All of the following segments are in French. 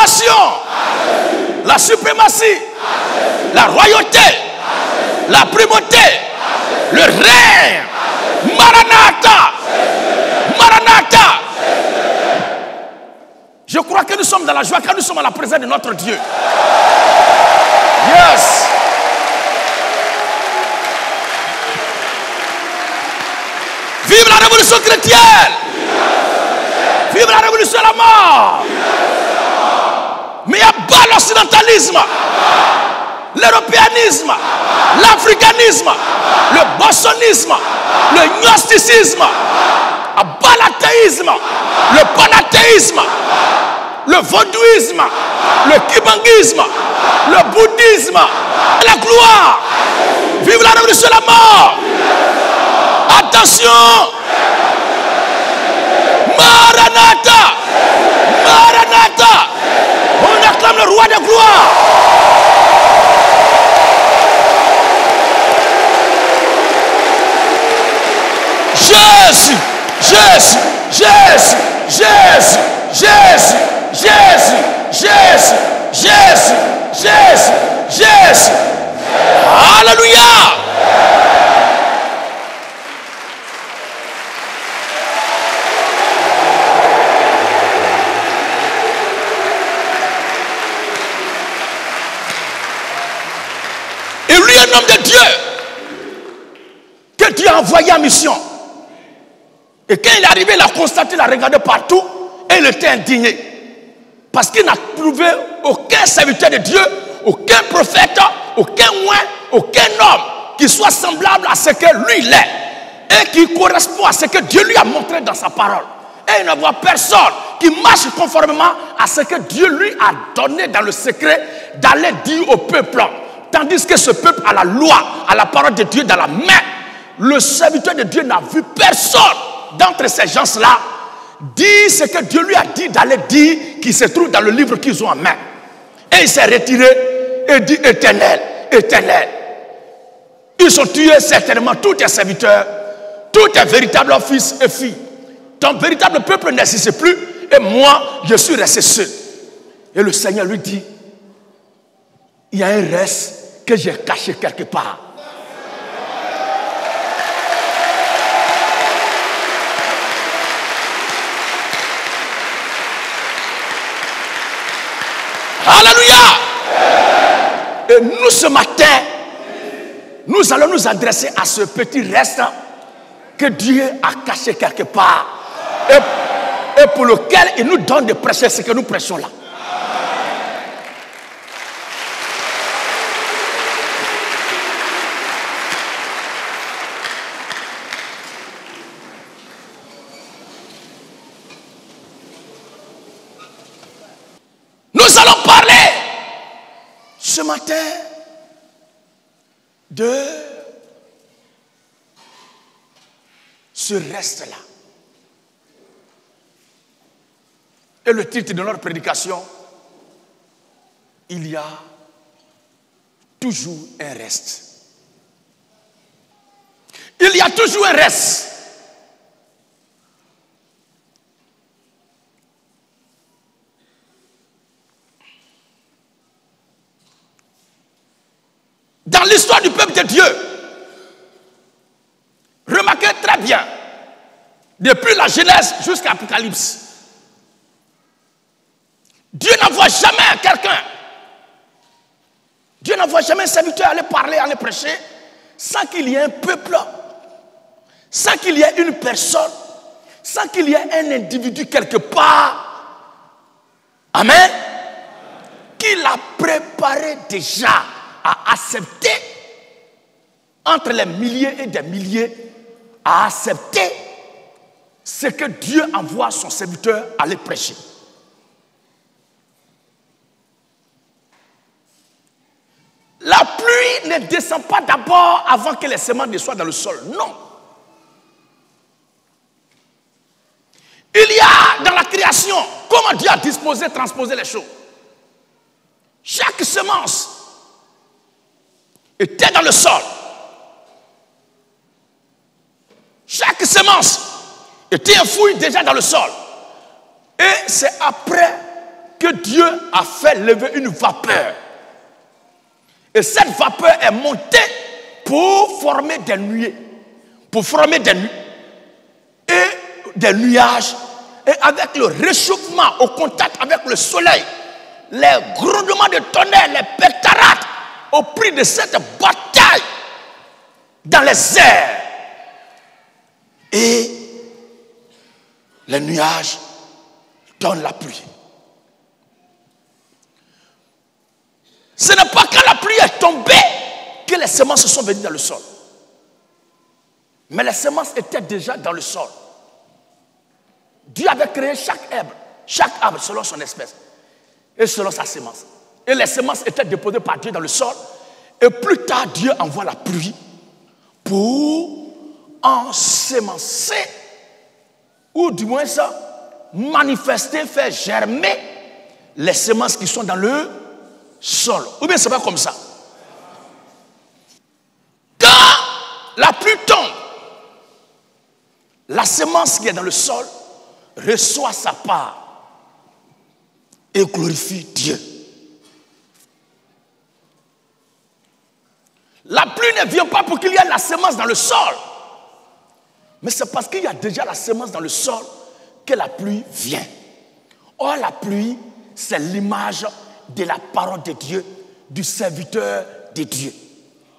l'adoration, la suprématie, la royauté, la primauté, le règne. Maranatha. Maranatha. Je crois que nous sommes dans la joie quand nous sommes à la présence de notre Dieu. Yes. Vive la révolution chrétienne. Vive la révolution à la mort. Mais il y a bas l'occidentalisme, l'européanisme, l'africanisme, le bosonisme, le gnosticisme, à bas l'athéisme, le panathéisme, le vaudouisme, le kibanguisme, le bouddhisme, la gloire. Vive la révolution à la mort. Attention. Maranatha. Maranatha. On acclame le roi de gloire. Jésus, Jésus, Jésus, Jésus, Jésus, Jésus, Jésus, Jésus, Jésus, Jésus. Alléluia. Et lui, un homme de Dieu, que Dieu a envoyé en mission. Et quand il est arrivé, il a constaté, il a regardé partout et il était indigné. Parce qu'il n'a trouvé aucun serviteur de Dieu, aucun prophète, aucun oint, aucun homme qui soit semblable à ce que lui il est et qui correspond à ce que Dieu lui a montré dans sa parole. Et il ne voit personne qui marche conformément à ce que Dieu lui a donné dans le secret d'aller dire au peuple. Tandis que ce peuple a la loi, a la parole de Dieu dans la main. Le serviteur de Dieu n'a vu personne d'entre ces gens-là dire ce que Dieu lui a dit d'aller dire, qui se trouve dans le livre qu'ils ont en main. Et il s'est retiré et dit: Éternel, Éternel. Ils ont tué certainement tous tes serviteurs, tous tes véritables fils et filles. Ton véritable peuple n'existe plus et moi, je suis resté seul. Et le Seigneur lui dit: il y a un reste que j'ai caché quelque part. Alléluia. Et nous ce matin, nous allons nous adresser à ce petit reste que Dieu a caché quelque part et pour lequel il nous donne de prêcher ce que nous prêchons là. Nous allons parler ce matin de ce reste-là. Et le titre de notre prédication: il y a toujours un reste. Il y a toujours un reste. Dans l'histoire du peuple de Dieu, remarquez très bien, depuis la Genèse jusqu'à l'Apocalypse, Dieu n'envoie jamais quelqu'un, Dieu n'envoie jamais un serviteur aller parler, aller prêcher, sans qu'il y ait un peuple, sans qu'il y ait une personne, sans qu'il y ait un individu quelque part, amen, qu'il a préparé déjà à accepter, entre les milliers et des milliers, à accepter ce que Dieu envoie son serviteur aller prêcher. La pluie ne descend pas d'abord avant que les semences ne soient dans le sol. Non. Il y a dans la création, comment Dieu a disposé, transposé les choses. Chaque semence était dans le sol. Chaque semence était enfouie déjà dans le sol. Et c'est après que Dieu a fait lever une vapeur. Et cette vapeur est montée pour former des nuées. Pour former des nuées et des nuages. Et avec le réchauffement au contact avec le soleil, les grondements de tonnerre, les pétarades, au prix de cette bataille dans les airs. Et les nuages donnent la pluie. Ce n'est pas quand la pluie est tombée que les semences sont venues dans le sol. Mais les semences étaient déjà dans le sol. Dieu avait créé chaque arbre selon son espèce et selon sa semence. Et les semences étaient déposées par Dieu dans le sol. Et plus tard, Dieu envoie la pluie pour ensemencer, ou du moins ça, manifester, faire germer les semences qui sont dans le sol. Ou bien c'est pas comme ça. Quand la pluie tombe, la semence qui est dans le sol reçoit sa part et glorifie Dieu. La pluie ne vient pas pour qu'il y ait la semence dans le sol, mais c'est parce qu'il y a déjà la semence dans le sol que la pluie vient. Or, la pluie, c'est l'image de la parole de Dieu, du serviteur de Dieu.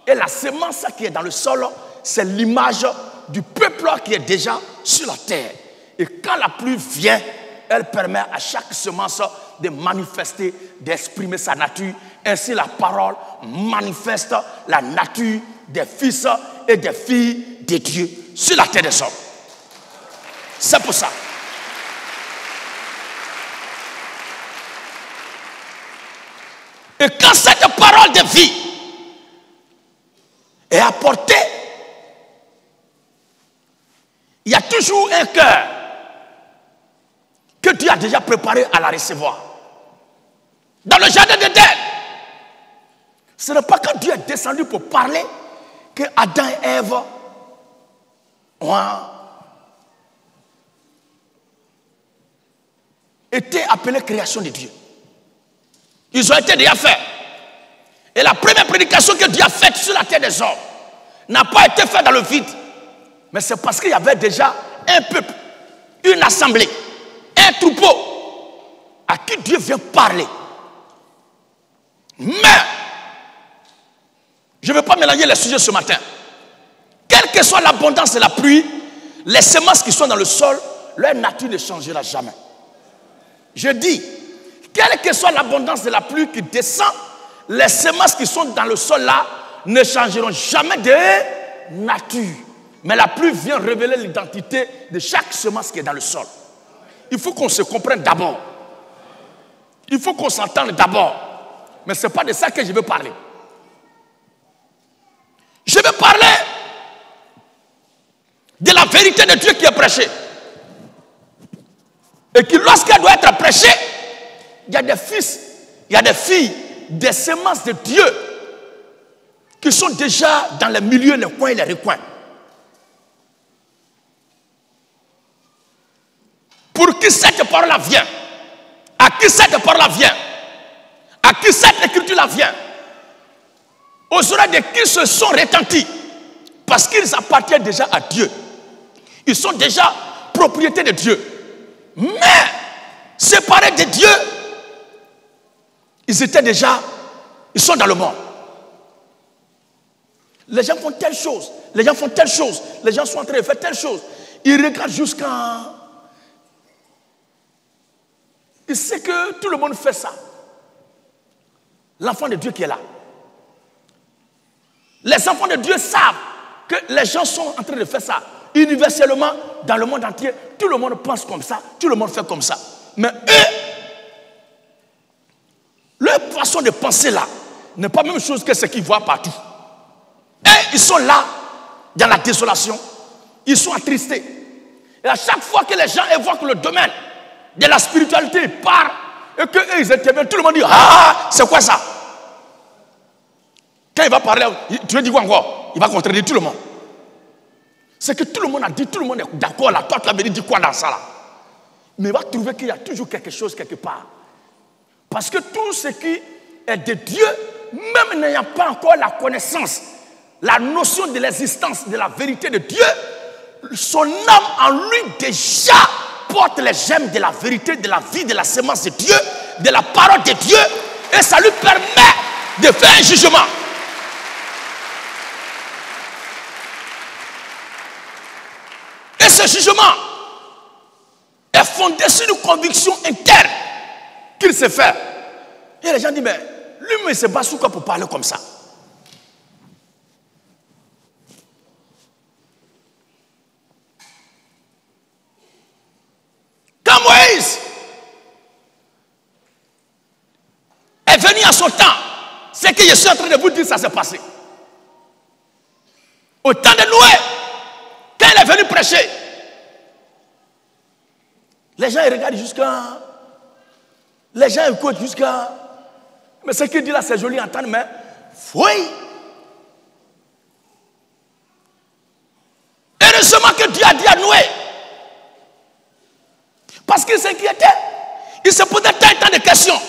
Et la semence qui est dans le sol, c'est l'image du peuple qui est déjà sur la terre. Et quand la pluie vient, elle permet à chaque semence de manifester, d'exprimer sa nature. Ainsi, la parole manifeste la nature des fils et des filles de Dieu sur la terre des hommes. C'est pour ça. Et quand cette parole de vie est apportée, il y a toujours un cœur que Dieu a déjà préparé à la recevoir. Dans le jardin d'Éden, ce n'est pas quand Dieu est descendu pour parler que Adam et Ève ont été appelés création de Dieu. Ils ont été déjà faits. Et la première prédication que Dieu a faite sur la terre des hommes n'a pas été faite dans le vide. Mais c'est parce qu'il y avait déjà un peuple, une assemblée, un troupeau à qui Dieu vient parler. Mais, je ne veux pas mélanger les sujets ce matin. Quelle que soit l'abondance de la pluie, les semences qui sont dans le sol, leur nature ne changera jamais. Je dis, quelle que soit l'abondance de la pluie qui descend, les semences qui sont dans le sol là ne changeront jamais de nature. Mais la pluie vient révéler l'identité de chaque semence qui est dans le sol. Il faut qu'on se comprenne d'abord. Il faut qu'on s'entende d'abord. Mais ce n'est pas de ça que je veux parler. Je veux parler de la vérité de Dieu qui est prêchée. Et qui, lorsqu'elle doit être prêchée, il y a des fils, il y a des filles, des semences de Dieu qui sont déjà dans les milieux, les coins et les recoins. Pour qui cette parole-là vient? À qui cette parole-là vient? À qui cette écriture-là vient? Aux oreilles de qui se sont retentis? Parce qu'ils appartiennent déjà à Dieu. Ils sont déjà propriété de Dieu. Mais, séparés de Dieu, ils sont dans le monde. Les gens font telle chose, les gens font telle chose, les gens sont en train de faire telle chose. Ils regardent jusqu'à... Il sait que tout le monde fait ça. L'enfant de Dieu qui est là. Les enfants de Dieu savent que les gens sont en train de faire ça. Universellement, dans le monde entier, tout le monde pense comme ça, tout le monde fait comme ça. Mais eux, leur façon de penser là n'est pas la même chose que ce qu'ils voient partout. Et ils sont là, dans la désolation. Ils sont attristés. Et à chaque fois que les gens évoquent le domaine de la spiritualité, ils parlent, et qu'eux, ils interviennent, tout le monde dit, ah, c'est quoi ça? Quand il va parler, tu veux dire quoi encore? Il va contredire tout le monde. C'est que tout le monde a dit, tout le monde est d'accord là. Toi, tu as dit quoi dans ça là? Mais il va trouver qu'il y a toujours quelque chose quelque part Parce que tout ce qui est de Dieu, même n'ayant pas encore la connaissance, la notion de l'existence, de la vérité de Dieu, son âme en lui déjà porte les gemmes de la vérité, de la vie, de la sémence de Dieu, de la parole de Dieu, et ça lui permet de faire un jugement. Et ce jugement est fondé sur une conviction interne qu'il sait faire. Et les gens disent, mais lui, il se bat sous quoi pour parler comme ça? Quand Moïse est venu à son temps, ce que je suis en train de vous dire, ça s'est passé. Au temps de Noé, quand il est venu prêcher, les gens ils regardent jusqu'à... Les gens écoutent jusqu'à... Mais ce qu'il dit là, c'est joli à entendre, mais... Oui. Heureusement que Dieu a dit à Noé. Parce qu'il s'inquiétait. Il se posait tant de questions.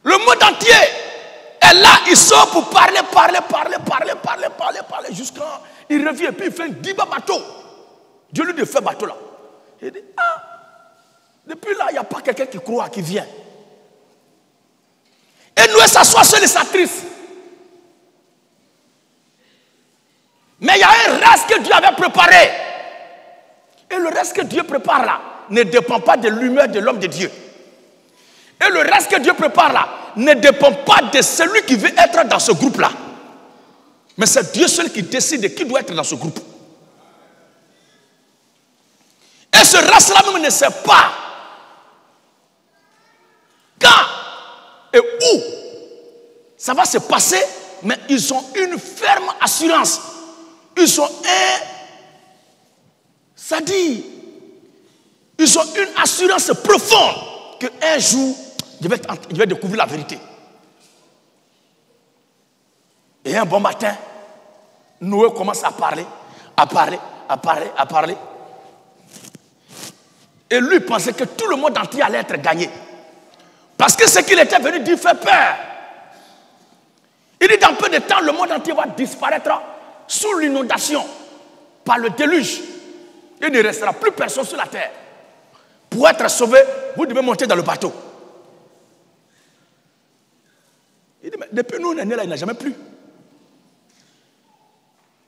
Le monde entier est là, il sort pour parler, jusqu'à... Il revient et puis il fait 10 bateaux. Dieu lui dit, fais bateau là. Il dit, ah, depuis là, il n'y a pas quelqu'un qui croit, qui vient. Et Noé s'assoit sur les satrices. Mais il y a un reste que Dieu avait préparé. Et le reste que Dieu prépare là ne dépend pas de l'humeur de l'homme de Dieu. Et le reste que Dieu prépare là ne dépend pas de celui qui veut être dans ce groupe-là. Mais c'est Dieu seul qui décide qui doit être dans ce groupe. Et ce reste-là même ne sait pas quand et où ça va se passer, mais ils ont une ferme assurance. Ils ont ils ont une assurance profonde qu'un jour, je vais découvrir la vérité. Et un bon matin, Noé commence à parler. Et lui pensait que tout le monde entier allait être gagné. Parce que ce qu'il était venu dire fait peur. Il dit dans peu de temps, le monde entier va disparaître sous l'inondation, par le déluge. Il ne restera plus personne sur la terre. Pour être sauvé, vous devez monter dans le bateau. Il dit, mais depuis nous, on est né là, il n'a jamais plu.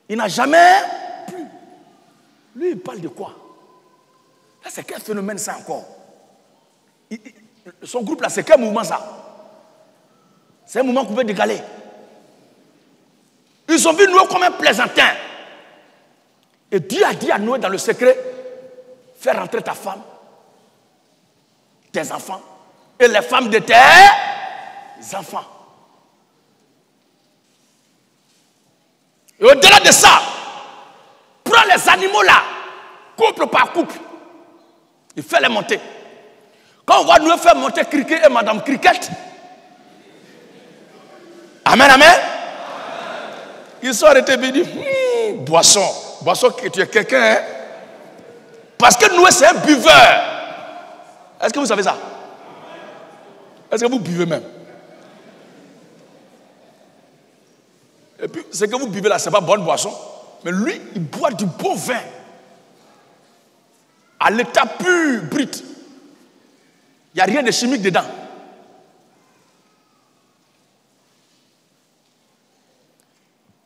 Il n'a jamais plu. Lui, il parle de quoi? Là, c'est quel phénomène ça encore? Son groupe là, c'est quel mouvement ça? C'est un mouvement qu'on peut décaler. Ils ont vu Noé comme un plaisantin. Et Dieu a dit à Noé dans le secret, fais rentrer ta femme, tes enfants, et les femmes de tes enfants. Et au-delà de ça, prends les animaux là, couple par couple. Il fait les monter. Quand on voit Noé faire monter Cricket et Madame Cricket, amen, amen. Ils sont arrêtés et disent, boisson, tu es quelqu'un, hein? Parce que Noé, c'est un buveur. Est-ce que vous savez ça? Est-ce que vous buvez même? Et puis, ce que vous buvez là, ce n'est pas bonne boisson. Mais lui, il boit du bon vin. À l'état pur, brut. Il n'y a rien de chimique dedans.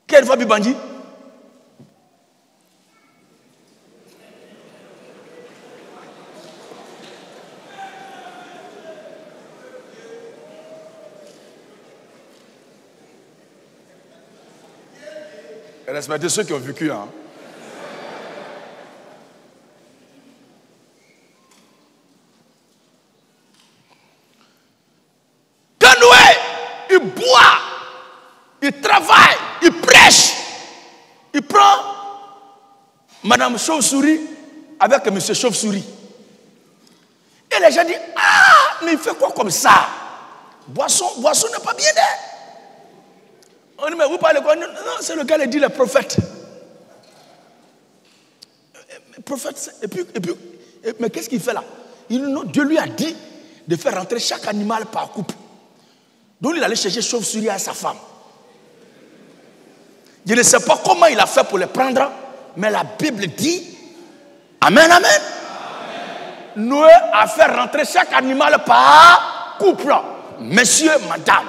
Quelle fois Bibandi? Respectez ceux qui ont vécu. Hein. Quand Noé, il boit, il travaille, il prêche, il prend Madame Chauve-souris avec Monsieur Chauve-souris. Et les gens disent, ah, mais il fait quoi comme ça? Boisson n'est pas bien d'air. On dit, mais vous parlez quoi? Non, c'est le gars qui dit le prophète. Prophète, et puis, mais qu'est-ce qu'il fait là? Dieu lui a dit de faire rentrer chaque animal par couple. Donc il allait chercher chauve-souris à sa femme. Je ne sais pas comment il a fait pour les prendre, mais la Bible dit, amen, amen. Amen. Noé a fait rentrer chaque animal par couple. Monsieur, madame.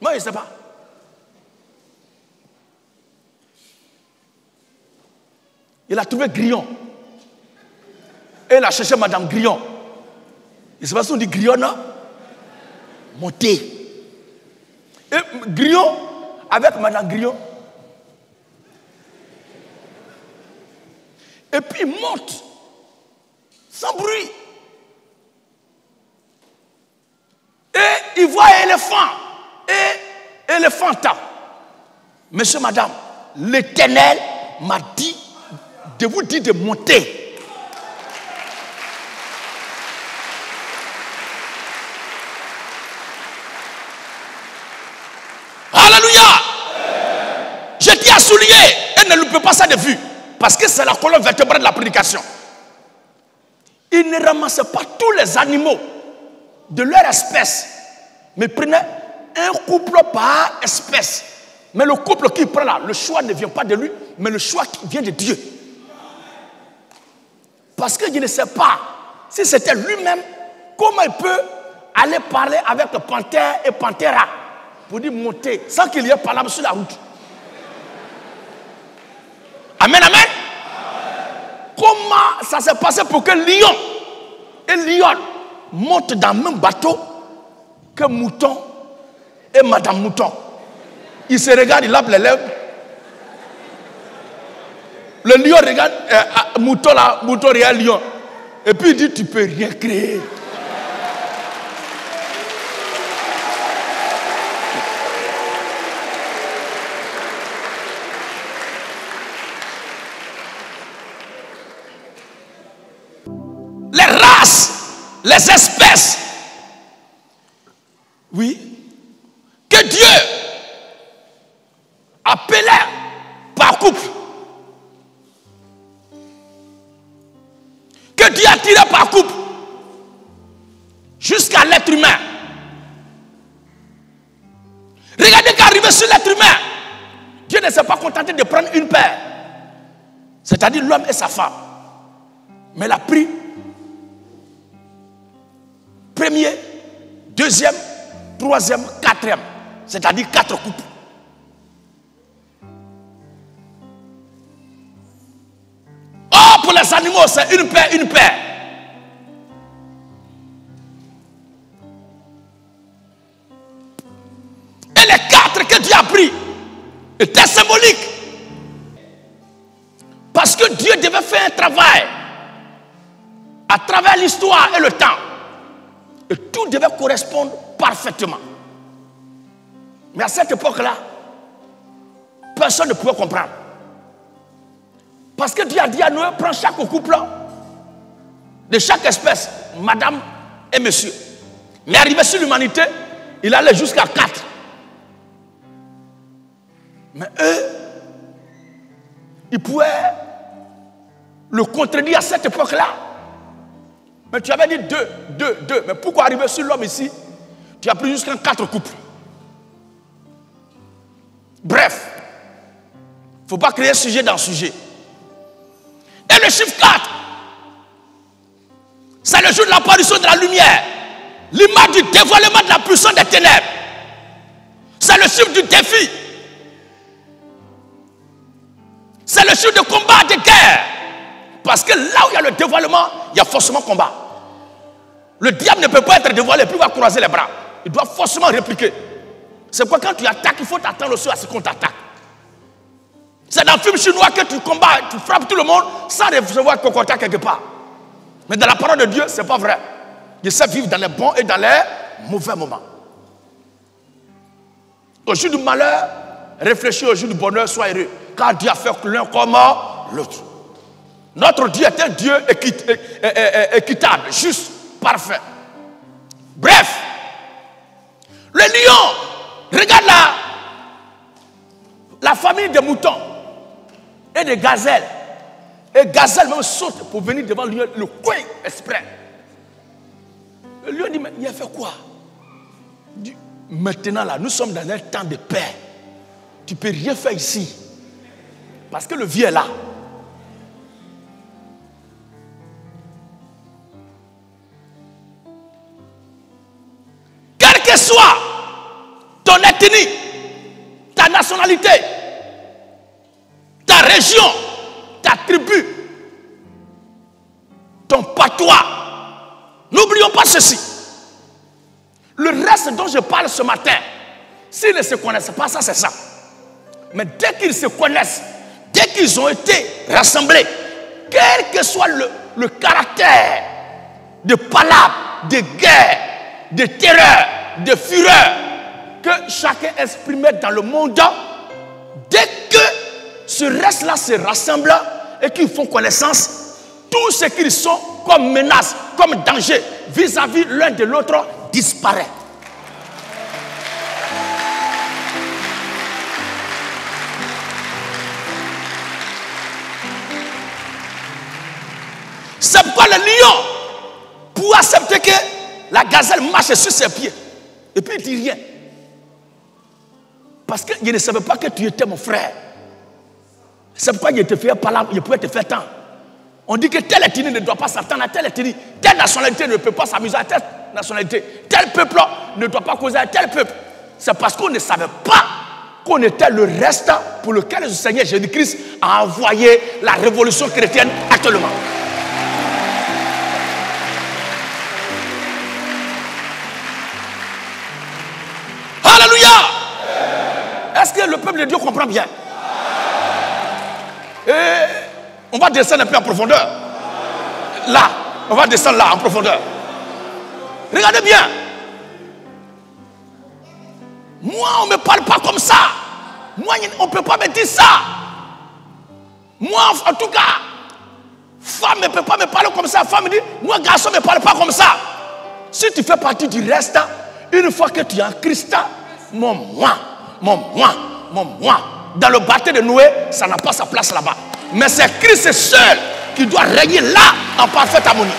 Moi, je ne sais pas. Il a trouvé Grillon. Et il a cherché madame Grillon. Je ne sais pas si on dit Grillon, non? Monté. Et Grillon, avec madame Grillon. Et puis il monte. Sans bruit. Et il voit éléphant. Et éléphantin. Monsieur, madame, l'Éternel m'a dit de vous dire de monter. Alléluia. Je t'ai à souligner et ne loupe pas ça de vue. Parce que c'est la colonne vertébrale de la prédication. Il ne ramassait pas tous les animaux de leur espèce, mais prenait un couple par espèce. Mais le couple qu'il prend là, le choix ne vient pas de lui, mais le choix qui vient de Dieu. Parce que je ne sais pas si c'était lui-même, comment il peut aller parler avec le panthère et panthera pour dire monter, sans qu'il y ait parlable sur la route. Amen, amen. Comment ça s'est passé pour que lion et lion montent dans le même bateau que mouton et madame mouton? Il se regarde, il lave les lèvres. Le lion regarde mouton là, mouton regarde lion. Et puis il dit, tu peux rien créer. Les races, les espèces, oui, que Dieu appelait par couple, que Dieu a tiré par couple, jusqu'à l'être humain. Regardez qu'arrivé sur l'être humain, Dieu ne s'est pas contenté de prendre une paire, c'est-à-dire l'homme et sa femme, mais il a pris premier, deuxième, troisième, quatrième, c'est-à-dire 4 couples. Oh, pour les animaux, c'est une paire, une paire. Et les 4 que Dieu a pris étaient symboliques. Parce que Dieu devait faire un travail à travers l'histoire et le temps. Et tout devait correspondre parfaitement. Mais à cette époque-là, personne ne pouvait comprendre. Parce que Dieu a dit à Noé, prends chaque couple de chaque espèce, madame et monsieur. Mais arrivé sur l'humanité, il allait jusqu'à 4. Mais eux, ils pouvaient le contredire à cette époque-là. Mais tu avais dit 2. Mais pourquoi arriver sur l'homme ici, tu as pris jusqu'à 4 couples? Bref, il ne faut pas créer sujet dans sujet. Et le chiffre 4, c'est le jour de l'apparition de la lumière. L'image du dévoilement de la puissance des ténèbres. C'est le chiffre du défi. C'est le chiffre de combat, de guerre. Parce que là où il y a le dévoilement, il y a forcément combat. Le diable ne peut pas être dévoilé, puis il va croiser les bras. Il doit forcément répliquer. C'est pourquoi quand tu attaques, il faut t'attendre aussi à ce qu'on t'attaque. C'est dans le film chinois que tu combats, tu frappes tout le monde sans recevoir qu'on contact quelque part. Mais dans la parole de Dieu, ce n'est pas vrai. Il sait vivre dans les bons et dans les mauvais moments. Au jour du malheur, réfléchis au jour du bonheur, sois heureux. Car Dieu a fait l'un comme l'autre. Notre Dieu est un Dieu équitable, juste, parfait. Bref, le lion, regarde la famille des moutons et des gazelles. Et gazelle même saute pour venir devant le lion, le coin exprès. Le lion dit, mais il a fait quoi? Il dit, maintenant là, nous sommes dans un temps de paix. Tu ne peux rien faire ici. Parce que le vieux est là. Quel que soit ton ethnie, ta nationalité, ta région, ta tribu, ton patois, n'oublions pas ceci. Le reste dont je parle ce matin, s'ils ne se connaissent pas, ça c'est ça. Mais dès qu'ils se connaissent, dès qu'ils ont été rassemblés, quel que soit le caractère de palabre, de guerre, de terreur, de fureur que chacun exprimait dans le monde, dès que ce reste-là se rassemble et qu'ils font connaissance, tout ce qu'ils sont comme menace, comme danger vis-à-vis l'un de l'autre disparaît. C'est pourquoi le lion, pour accepter que la gazelle marche sur ses pieds, et puis il ne dit rien. Parce qu'il ne savait pas que tu étais mon frère. C'est pourquoi il te fait par là, il pouvait te faire tant. On dit que telle ethnie ne doit pas s'attendre à telle ethnie, telle nationalité ne peut pas s'amuser à telle nationalité, tel peuple ne doit pas causer à tel peuple. C'est parce qu'on ne savait pas qu'on était le reste pour lequel le Seigneur Jésus-Christ a envoyé la révolution chrétienne actuellement. Alléluia! Est-ce que le peuple de Dieu comprend bien? Et on va descendre un peu en profondeur. Là, on va descendre là en profondeur. Regardez bien. Moi, on ne me parle pas comme ça. Moi, on ne peut pas me dire ça. Moi, en tout cas, femme ne peut pas me parler comme ça. Femme me dit, moi, garçon ne me parle pas comme ça. Si tu fais partie du reste, une fois que tu es en Christ, mon moi, dans le baptême de Noé, ça n'a pas sa place là-bas. Mais c'est Christ seul qui doit régner là en parfaite harmonie.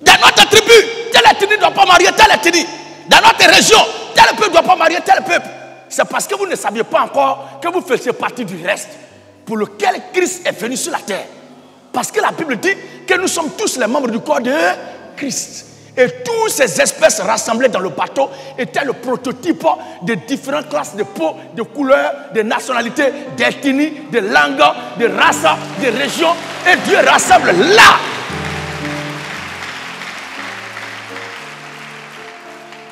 Dans notre tribu, telle ethnie ne doit pas marier telle ethnie. Dans notre région, tel peuple ne doit pas marier tel peuple. C'est parce que vous ne saviez pas encore que vous faisiez partie du reste pour lequel Christ est venu sur la terre. Parce que la Bible dit que nous sommes tous les membres du corps de Christ. Et toutes ces espèces rassemblées dans le bateau étaient le prototype de différentes classes de peau, de couleurs, de nationalités, d'ethnies, de langues, de races, de régions. Et Dieu rassemble là.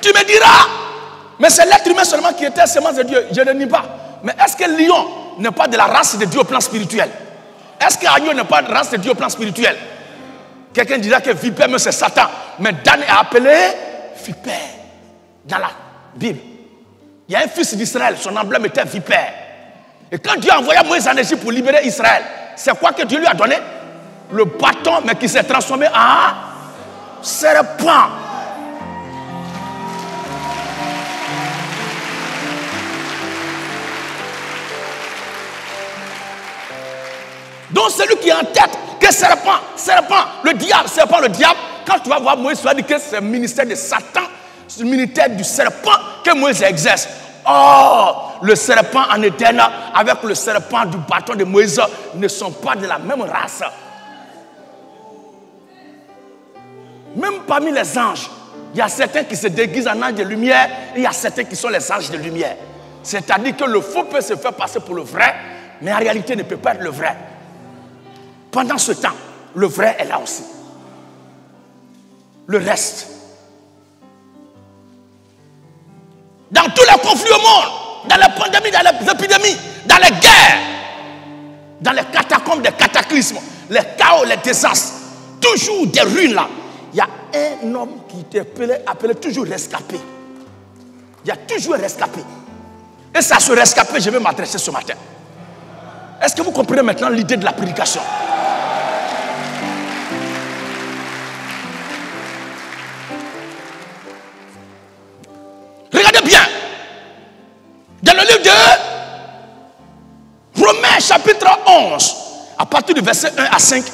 Tu me diras, mais c'est l'être humain seulement qui était semence de Dieu. Je ne nie pas. Mais est-ce que lion n'est pas de la race de Dieu au plan spirituel? Est-ce qu'agneau n'est pas de la race de Dieu au plan spirituel? Quelqu'un dira que vipère, mais c'est Satan. Mais Dan est appelé vipère dans la Bible. Il y a un fils d'Israël, son emblème était vipère. Et quand Dieu a envoyé Moïse en Égypte pour libérer Israël, c'est quoi que Dieu lui a donné? Le bâton, mais qui s'est transformé en serpent. Donc celui qui est en tête, que serpent, le diable, quand tu vas voir Moïse, tu vas dire que c'est le ministère de Satan, c'est le ministère du serpent que Moïse exerce. Or, le serpent en Éden avec le serpent du bâton de Moïse ne sont pas de la même race. Même parmi les anges, il y a certains qui se déguisent en anges de lumière et il y a certains qui sont les anges de lumière. C'est-à-dire que le faux peut se faire passer pour le vrai, mais en réalité ne peut pas être le vrai. Pendant ce temps, le vrai est là aussi. Le reste. Dans tous les conflits au monde, dans les pandémies, dans les épidémies, dans les guerres, dans les catacombes, des cataclysmes, les chaos, les désastres, toujours des ruines là, il y a un homme qui est appelé toujours rescapé. Il y a toujours un rescapé. Et c'est à ce rescapé que je vais m'adresser ce matin. Est-ce que vous comprenez maintenant l'idée de la prédication? Regardez bien. Dans le 11, à partir du verset 1 à 5.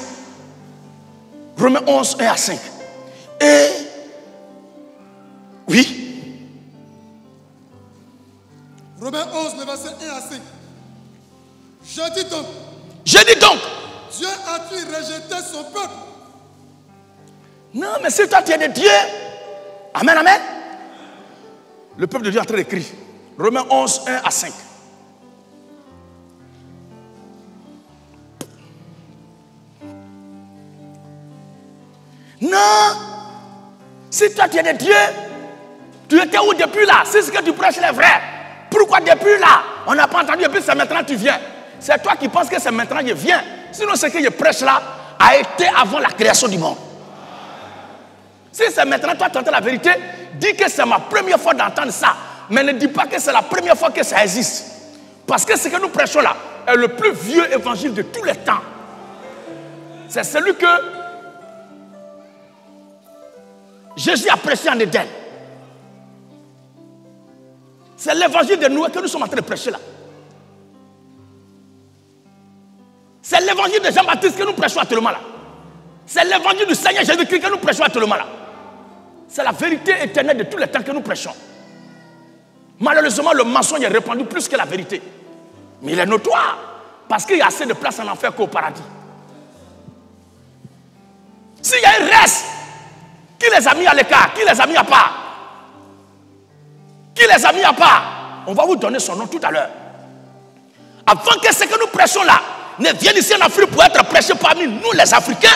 Romains 11, 1 à 5. Et, oui. Romains 11, le verset 1 à 5. Je dis donc, Dieu a-t-il rejeté son peuple? Non, mais si toi tu es de Dieu, amen, amen. Le peuple de Dieu est en train d'écrire. Romains 11, 1 à 5. Non, si toi tu es de Dieu, tu étais où depuis là? Si ce que tu prêches est vrai, pourquoi depuis là? On n'a pas entendu et puis c'est maintenant que tu viens. C'est toi qui penses que c'est maintenant que je viens. Sinon ce que je prêche là a été avant la création du monde. Si c'est maintenant toi tu entends la vérité, dis que c'est ma première fois d'entendre ça. Mais ne dis pas que c'est la première fois que ça existe. Parce que ce que nous prêchons là est le plus vieux évangile de tous les temps. C'est celui que Jésus a prêché en Éden. C'est l'évangile de Noé que nous sommes en train de prêcher là. C'est l'évangile de Jean-Baptiste que nous prêchons actuellement là. C'est l'évangile du Seigneur Jésus-Christ que nous prêchons actuellement là. C'est la vérité éternelle de tous les temps que nous prêchons. Malheureusement, le mensonge est répandu plus que la vérité. Mais il est notoire. Parce qu'il y a assez de place en enfer qu'au paradis. S'il y a un reste, qui les a mis à l'écart? Qui les a mis à part? Qui les a mis à part? On va vous donner son nom tout à l'heure. Avant que ce que nous prêchons là ne vienne ici en Afrique pour être prêché parmi nous les Africains,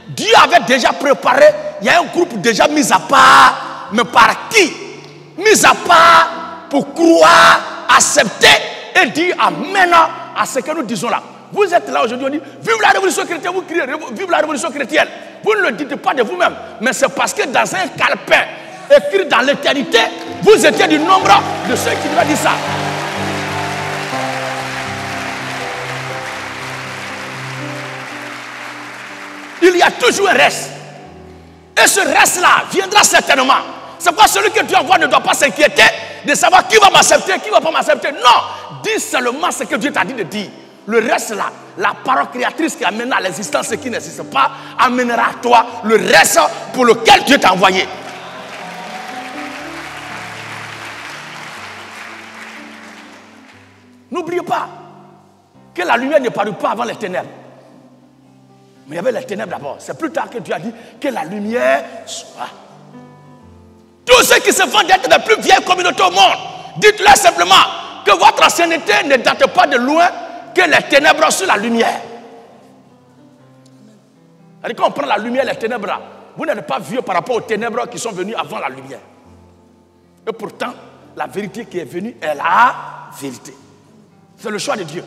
Dieu avait déjà préparé, il y a un groupe déjà mis à part, mais par qui? Mis à part pour croire, accepter et dire amen à ce que nous disons là. Vous êtes là aujourd'hui, on dit vive la révolution chrétienne, vous criez vive la révolution chrétienne. Vous ne le dites pas de vous-même, mais c'est parce que dans un calepin écrit dans l'éternité, vous étiez du nombre de ceux qui devaient dire ça. Il y a toujours un reste. Et ce reste-là viendra certainement. C'est pourquoi celui que tu envoies ne doit pas s'inquiéter de savoir qui va m'accepter, qui ne va pas m'accepter. Non, dis seulement ce que Dieu t'a dit de dire. Le reste là, la parole créatrice qui amènera à l'existence ce qui n'existe pas, amènera à toi le reste pour lequel Dieu t'a envoyé. N'oubliez pas que la lumière ne parut pas avant les ténèbres. Mais il y avait les ténèbres d'abord. C'est plus tard que Dieu a dit que la lumière soit. Tous ceux qui se font d'être les plus vieilles communautés au monde, dites-leur simplement que votre ancienneté ne date pas de loin que les ténèbres sur la lumière. C'est-à-dire quand on prend la lumière et les ténèbres, vous n'êtes pas vieux par rapport aux ténèbres qui sont venues avant la lumière. Et pourtant, la vérité qui est venue est la vérité. C'est le choix de Dieu.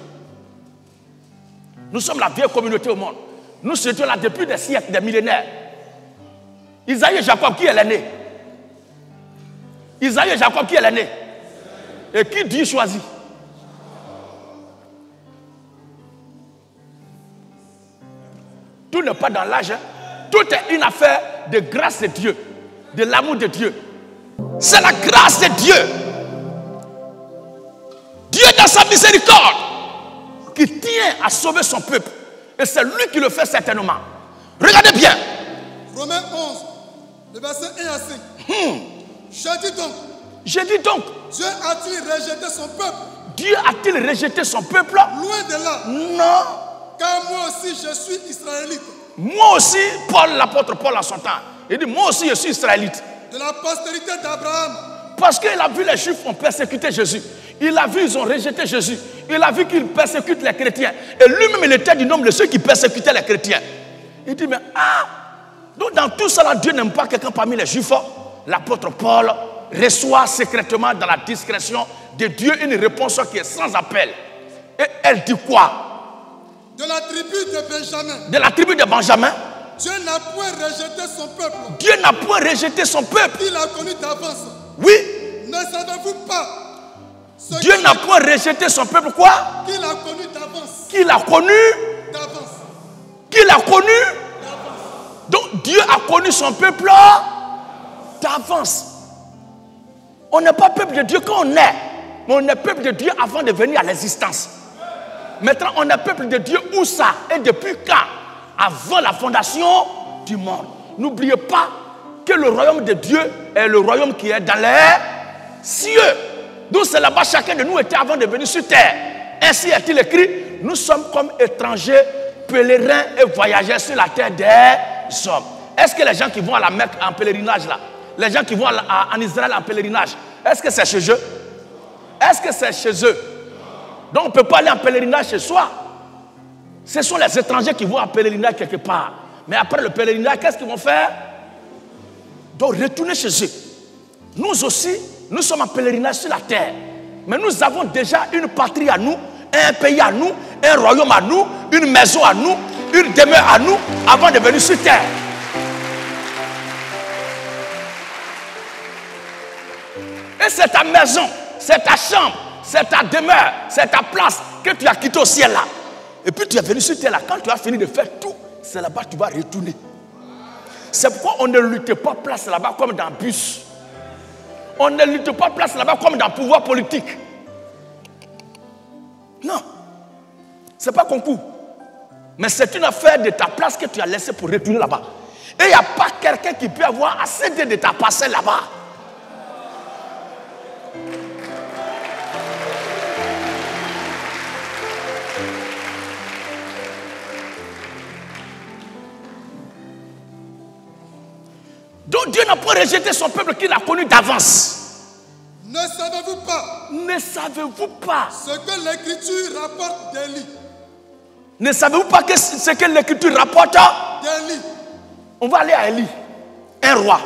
Nous sommes la vieille communauté au monde. Nous étions là depuis des siècles, des millénaires. Isaïe et Jacob, qui est l'aîné? Isaïe et Jacob, qui est l'aîné? Et qui Dieu choisit? Tout n'est pas dans l'âge. Tout est une affaire de grâce de Dieu, de l'amour de Dieu. C'est la grâce de Dieu. Dieu dans sa miséricorde qui tient à sauver son peuple. Et c'est lui qui le fait certainement. Regardez bien. Romains 11, le verset 1 à 5. Je dis donc. Dieu a-t-il rejeté son peuple? Dieu a-t-il rejeté son peuple? Loin de là. Non. Car moi aussi je suis israélite. Moi aussi, Paul, l'apôtre Paul en son temps, il dit moi aussi je suis israélite. De la postérité d'Abraham. Parce qu'il a vu les Juifs ont persécuté Jésus. Il a vu ils ont rejeté Jésus. Il a vu qu'ils persécutent les chrétiens. Et lui-même il était du nombre de ceux qui persécutaient les chrétiens. Il dit mais donc dans tout cela Dieu n'aime pas quelqu'un parmi les Juifs. L'apôtre Paul reçoit secrètement dans la discrétion de Dieu une réponse qui est sans appel. Et elle dit quoi? De la tribu de Benjamin. De la tribu de Benjamin. Dieu n'a point rejeté son peuple. Dieu n'a point rejeté son peuple. Il a connu d'avance. Oui. Ne savez-vous pas? Dieu n'a point rejeté son peuple quoi? Qu'il a connu d'avance. Qu'il a connu d'avance. Qu'il a connu d'avance. Donc Dieu a connu son peuple d'avance. On n'est pas peuple de Dieu quand on est, mais on est peuple de Dieu avant de venir à l'existence. Maintenant, on est peuple de Dieu. Où ça? Et depuis quand? Avant la fondation du monde. N'oubliez pas que le royaume de Dieu est le royaume qui est dans les cieux. Donc c'est là-bas chacun de nous était avant de venir sur terre. Ainsi est-il écrit, nous sommes comme étrangers, pèlerins et voyageurs sur la terre des hommes. Est-ce que les gens qui vont à la Mecque en pèlerinage là, les gens qui vont en Israël en pèlerinage, est-ce que c'est chez eux? Est-ce que c'est chez eux? Donc on ne peut pas aller en pèlerinage chez soi. Ce sont les étrangers qui vont en pèlerinage quelque part. Mais après le pèlerinage, qu'est-ce qu'ils vont faire? Donc retourner chez eux. Nous aussi, nous sommes en pèlerinage sur la terre. Mais nous avons déjà une patrie à nous, un pays à nous, un royaume à nous, une maison à nous, une demeure à nous, avant de venir sur terre. Et c'est ta maison, c'est ta chambre, c'est ta demeure, c'est ta place que tu as quitté au ciel là. Et puis tu es venu sur terre là. Quand tu as fini de faire tout, c'est là-bas que tu vas retourner. C'est pourquoi on ne lutte pas place là-bas comme dans le bus. On ne lutte pas place là-bas comme dans le pouvoir politique. Non. Ce n'est pas concours. Mais c'est une affaire de ta place que tu as laissée pour retourner là-bas. Et il n'y a pas quelqu'un qui peut avoir assez de ta parcelle là-bas. Donc Dieu n'a pas rejeté son peuple qu'il a connu d'avance. Ne savez-vous pas? Ne savez-vous pas ce que l'Écriture rapporte d'Élie? Ne savez-vous pas ce que l'Écriture rapporte d'Élie? On va aller à Élie, un roi.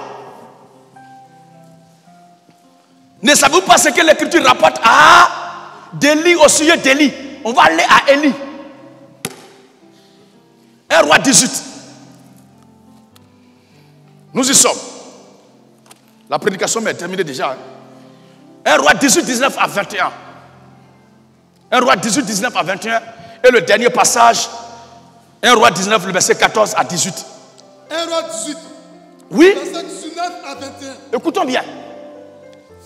Ne savez-vous pas ce que l'Écriture rapporte à d'Élie, au sujet d'Élie? On va aller à Élie. Un roi 18. Nous y sommes. La prédication est terminée déjà. Un roi 18, 19 à 21. Un roi 18, 19 à 21. Et le dernier passage, un roi 19, le verset 14 à 18. Un roi 18. Oui. Verset 19 à 21. Écoutons bien.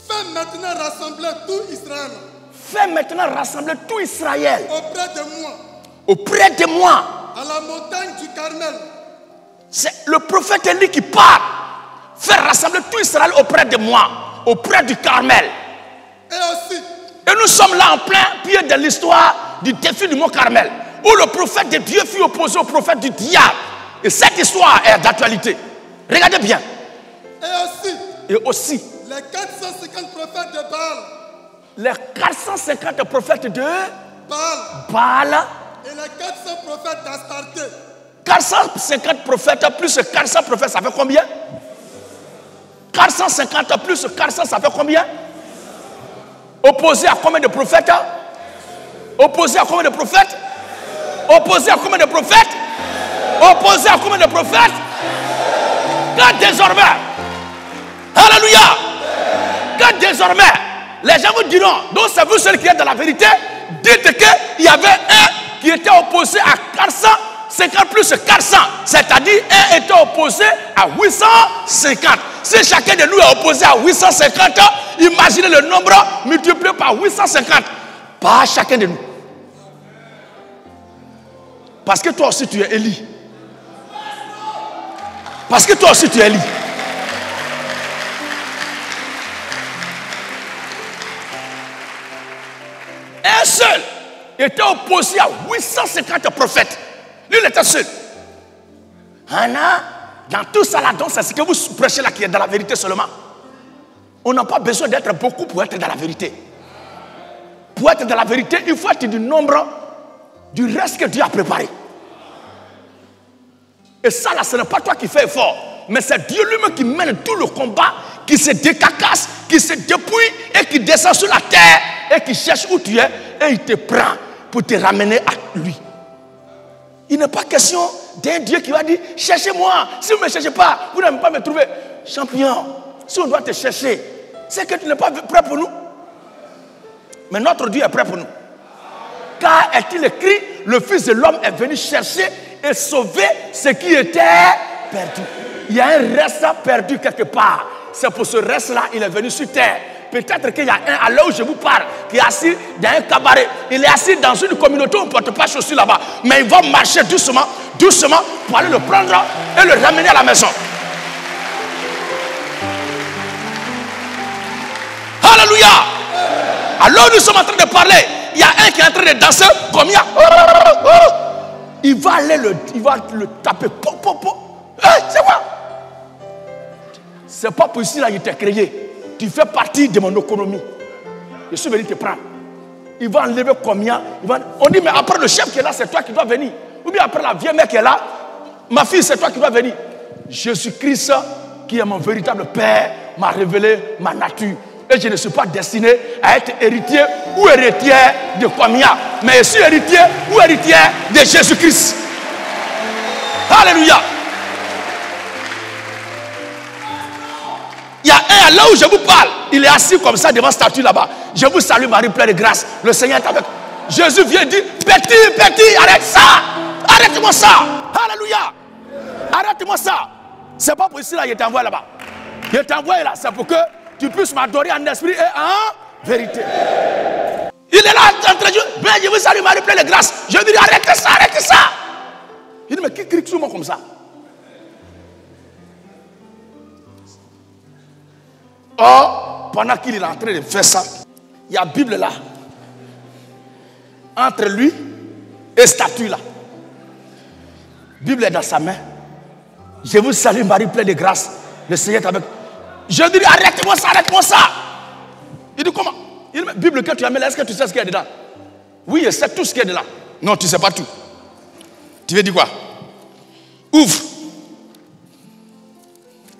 Fais maintenant rassembler tout Israël. Fais maintenant rassembler tout Israël. Auprès de moi. Auprès de moi. À la montagne du Carmel. C'est le prophète Élie qui parle. Faire rassembler tout Israël auprès de moi, auprès du Carmel. Et aussi. Et nous sommes là en plein pied de l'histoire du défi du mont Carmel, où le prophète de Dieu fut opposé au prophète du diable. Et cette histoire est d'actualité. Regardez bien. Et aussi. Les 450 prophètes de Baal. Les 450 prophètes de Baal. Et les 400 prophètes d'Astarté. 450 prophètes plus 400 prophètes, ça fait combien? 450 plus 400, ça fait combien? Opposé à combien de prophètes? Opposé à combien de prophètes? Opposé à combien de prophètes? Opposé à combien de prophètes? Quand désormais, alléluia, quand désormais, les gens vous diront, donc c'est vous seul qui êtes dans la vérité, dites qu'il y avait un qui était opposé à 450 plus 400, c'est-à-dire un était opposé à 850. Si chacun de nous est opposé à 850, imaginez le nombre multiplié par 850. Pas chacun de nous. Parce que toi aussi tu es Élie. Parce que toi aussi tu es Élie. Un seul était opposé à 850 prophètes. Lui, il était seul. Anna, dans tout ça là, donc c'est ce que vous prêchez là qui est dans la vérité seulement. On n'a pas besoin d'être beaucoup pour être dans la vérité. Pour être dans la vérité, il faut être du nombre du reste que Dieu a préparé. Et ça là, ce n'est pas toi qui fais effort, mais c'est Dieu lui-même qui mène tout le combat, qui se décacasse, qui se dépouille et qui descend sur la terre et qui cherche où tu es et il te prend pour te ramener à lui. Il n'est pas question d'un Dieu qui va dire cherchez-moi, si vous ne me cherchez pas, vous n'allez pas me trouver. Champion, si on doit te chercher, c'est que tu n'es pas prêt pour nous. Mais notre Dieu est prêt pour nous. Car est-il écrit, le Fils de l'homme est venu chercher et sauver ce qui était perdu. Il y a un reste perdu quelque part. C'est pour ce reste-là il est venu sur terre. Peut-être qu'il y a un, à l'heure où je vous parle, qui est assis dans un cabaret. Il est assis dans une communauté où on ne porte pas chaussures là-bas. Mais il va marcher doucement, doucement, pour aller le prendre et le ramener à la maison. Alléluia. Alors nous sommes en train de parler. Il y a un qui est en train de danser comme il y a. Il va aller le taper. C'est quoi? C'est pas possible, là, il t'a créé. Tu fais partie de mon économie. Je suis venu te prendre. Il va enlever combien? On dit, mais après le chef qui est là, c'est toi qui dois venir. Ou bien après la vieille mère qui est là, ma fille, c'est toi qui dois venir. Jésus-Christ, qui est mon véritable Père, m'a révélé ma nature. Et je ne suis pas destiné à être héritier ou héritière de Kwamia, mais je suis héritier ou héritière de Jésus-Christ. Alléluia. Il y a un, là où je vous parle, il est assis comme ça devant la statue là-bas. Je vous salue Marie pleine de grâce. Le Seigneur est avec. Jésus vient dire, petit, arrête ça. Arrête-moi ça. Alléluia. Arrête-moi ça. C'est pas possible, là, il t'envoie là-bas. Il t'envoie là, c'est pour que tu puisses m'adorer en esprit et en vérité. Il est là en train de dire, ben, je vous salue Marie pleine de grâce. Je lui dis, arrête ça, arrête ça. Il dit, mais qui crie sur moi comme ça? Or, pendant qu'il est en train de faire ça, il y a la Bible là, entre lui et statue là. La Bible est dans sa main. Je vous salue Marie pleine de grâce. Le Seigneur est avec. Je dis, arrête-moi ça, arrête-moi ça. Il dit, comment? Il dit, Bible que tu as mis là, est-ce que tu sais ce qu'il y a dedans? Oui, je sais tout ce qu'il y a dedans. Non, tu ne sais pas tout. Tu veux dire quoi? Ouvre.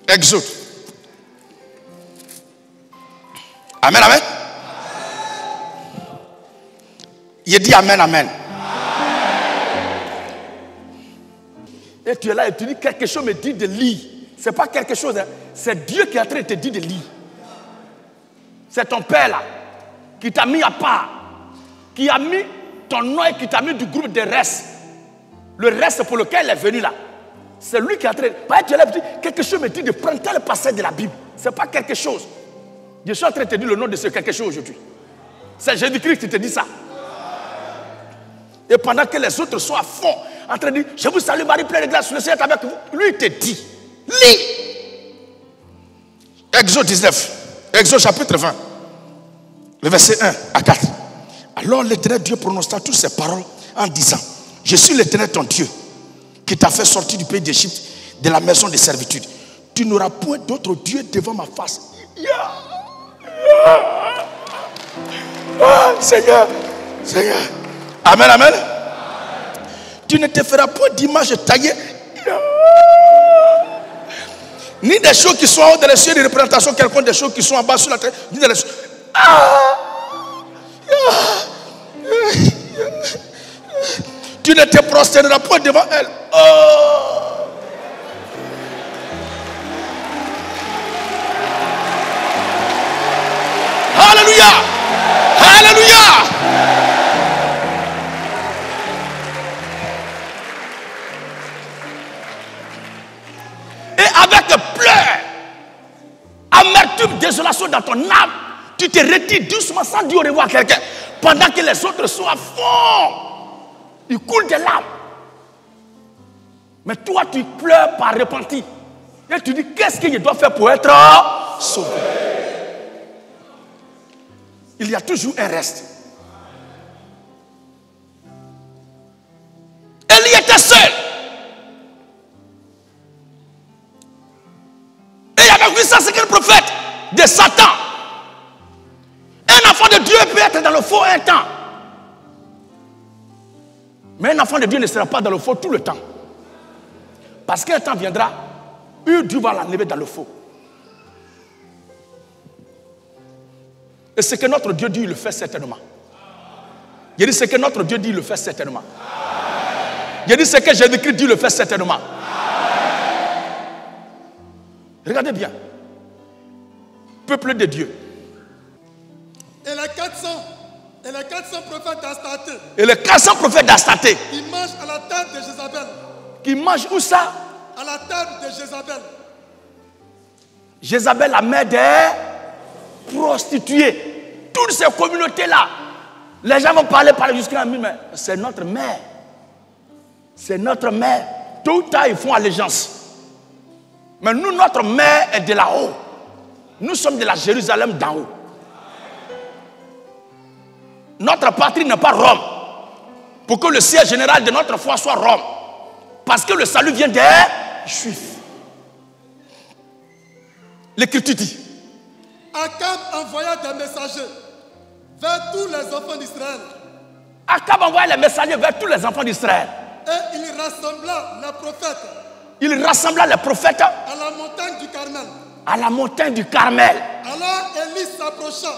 Exode. Amen, amen. Il dit amen, amen. Et tu es là et tu dis quelque chose me dit de lire. Ce n'est pas quelque chose, hein. C'est Dieu qui est en train de te dire de lire. C'est ton père là, qui t'a mis à part, qui a mis ton nom et qui t'a mis du groupe de reste. Le reste pour lequel il est venu là. C'est lui qui est en train de... Tu es là et tu dis, quelque chose me dit de prendre tel passage de la Bible. Ce n'est pas quelque chose. Je suis en train de te dire le nom de ce quelque chose aujourd'hui. C'est Jésus-Christ qui te dit ça. Et pendant que les autres sont à fond, en train de dire, je vous salue Marie pleine de grâce, le Seigneur est avec vous. Lui, il te dit, lis. Exode 19, Exode chapitre 20, le verset 1 à 4. Alors l'Éternel Dieu prononça toutes ces paroles en disant, je suis l'Éternel ton Dieu, qui t'a fait sortir du pays d'Égypte, de la maison de servitude. Tu n'auras point d'autre Dieu devant ma face. Seigneur, Seigneur. Amen, amen. Tu ne te feras point d'image taillée, ni des choses qui sont en haut de les cieux, des représentations quelconques, des choses qui sont en bas sur la terre, ni des choses. Tu ne te prosterneras point devant elle. Alléluia. Alléluia. Et avec pleurs, amertume, désolation dans ton âme, tu te retires doucement sans dire au revoir à quelqu'un. Pendant que les autres sont à fond, ils coulent des larmes. Mais toi, tu pleures par repenti. Et tu dis, qu'est-ce que je dois faire pour être sauvé? Il y a toujours un reste. Élie était seul. Et il y avait 850 prophètes de Satan. Un enfant de Dieu peut être dans le faux un temps. Mais un enfant de Dieu ne sera pas dans le faux tout le temps. Parce qu'un temps viendra où Dieu va l'enlever dans le faux. Et ce que notre Dieu dit, il le fait certainement. Il dit ce que notre Dieu dit, il le fait certainement. Il dit ce que Jésus-Christ dit, il le fait certainement. Regardez bien. Peuple de Dieu. Et les 400 prophètes d'Astaté. Et les 400 prophètes d'Astaté. Qui mangent à la table de Jézabel. Qui mangent où ça? À la table de Jézabel. Jézabel, la mère des prostituées, toutes ces communautés-là. Les gens vont parler jusqu'à nous, mais c'est notre mère. C'est notre mère. Tout le temps, ils font allégeance. Mais nous, notre mère est de là-haut. Nous sommes de la Jérusalem d'en haut. Notre patrie n'est pas Rome. Pour que le siège général de notre foi soit Rome. Parce que le salut vient des Juifs. L'Écriture dit. Akab envoya des messagers vers tous les enfants d'Israël. Akab envoya les messagers vers tous les enfants d'Israël. Et il rassembla les prophètes. Il rassembla les prophètes à la montagne du Carmel. À la montagne du Carmel. Alors Élie s'approcha.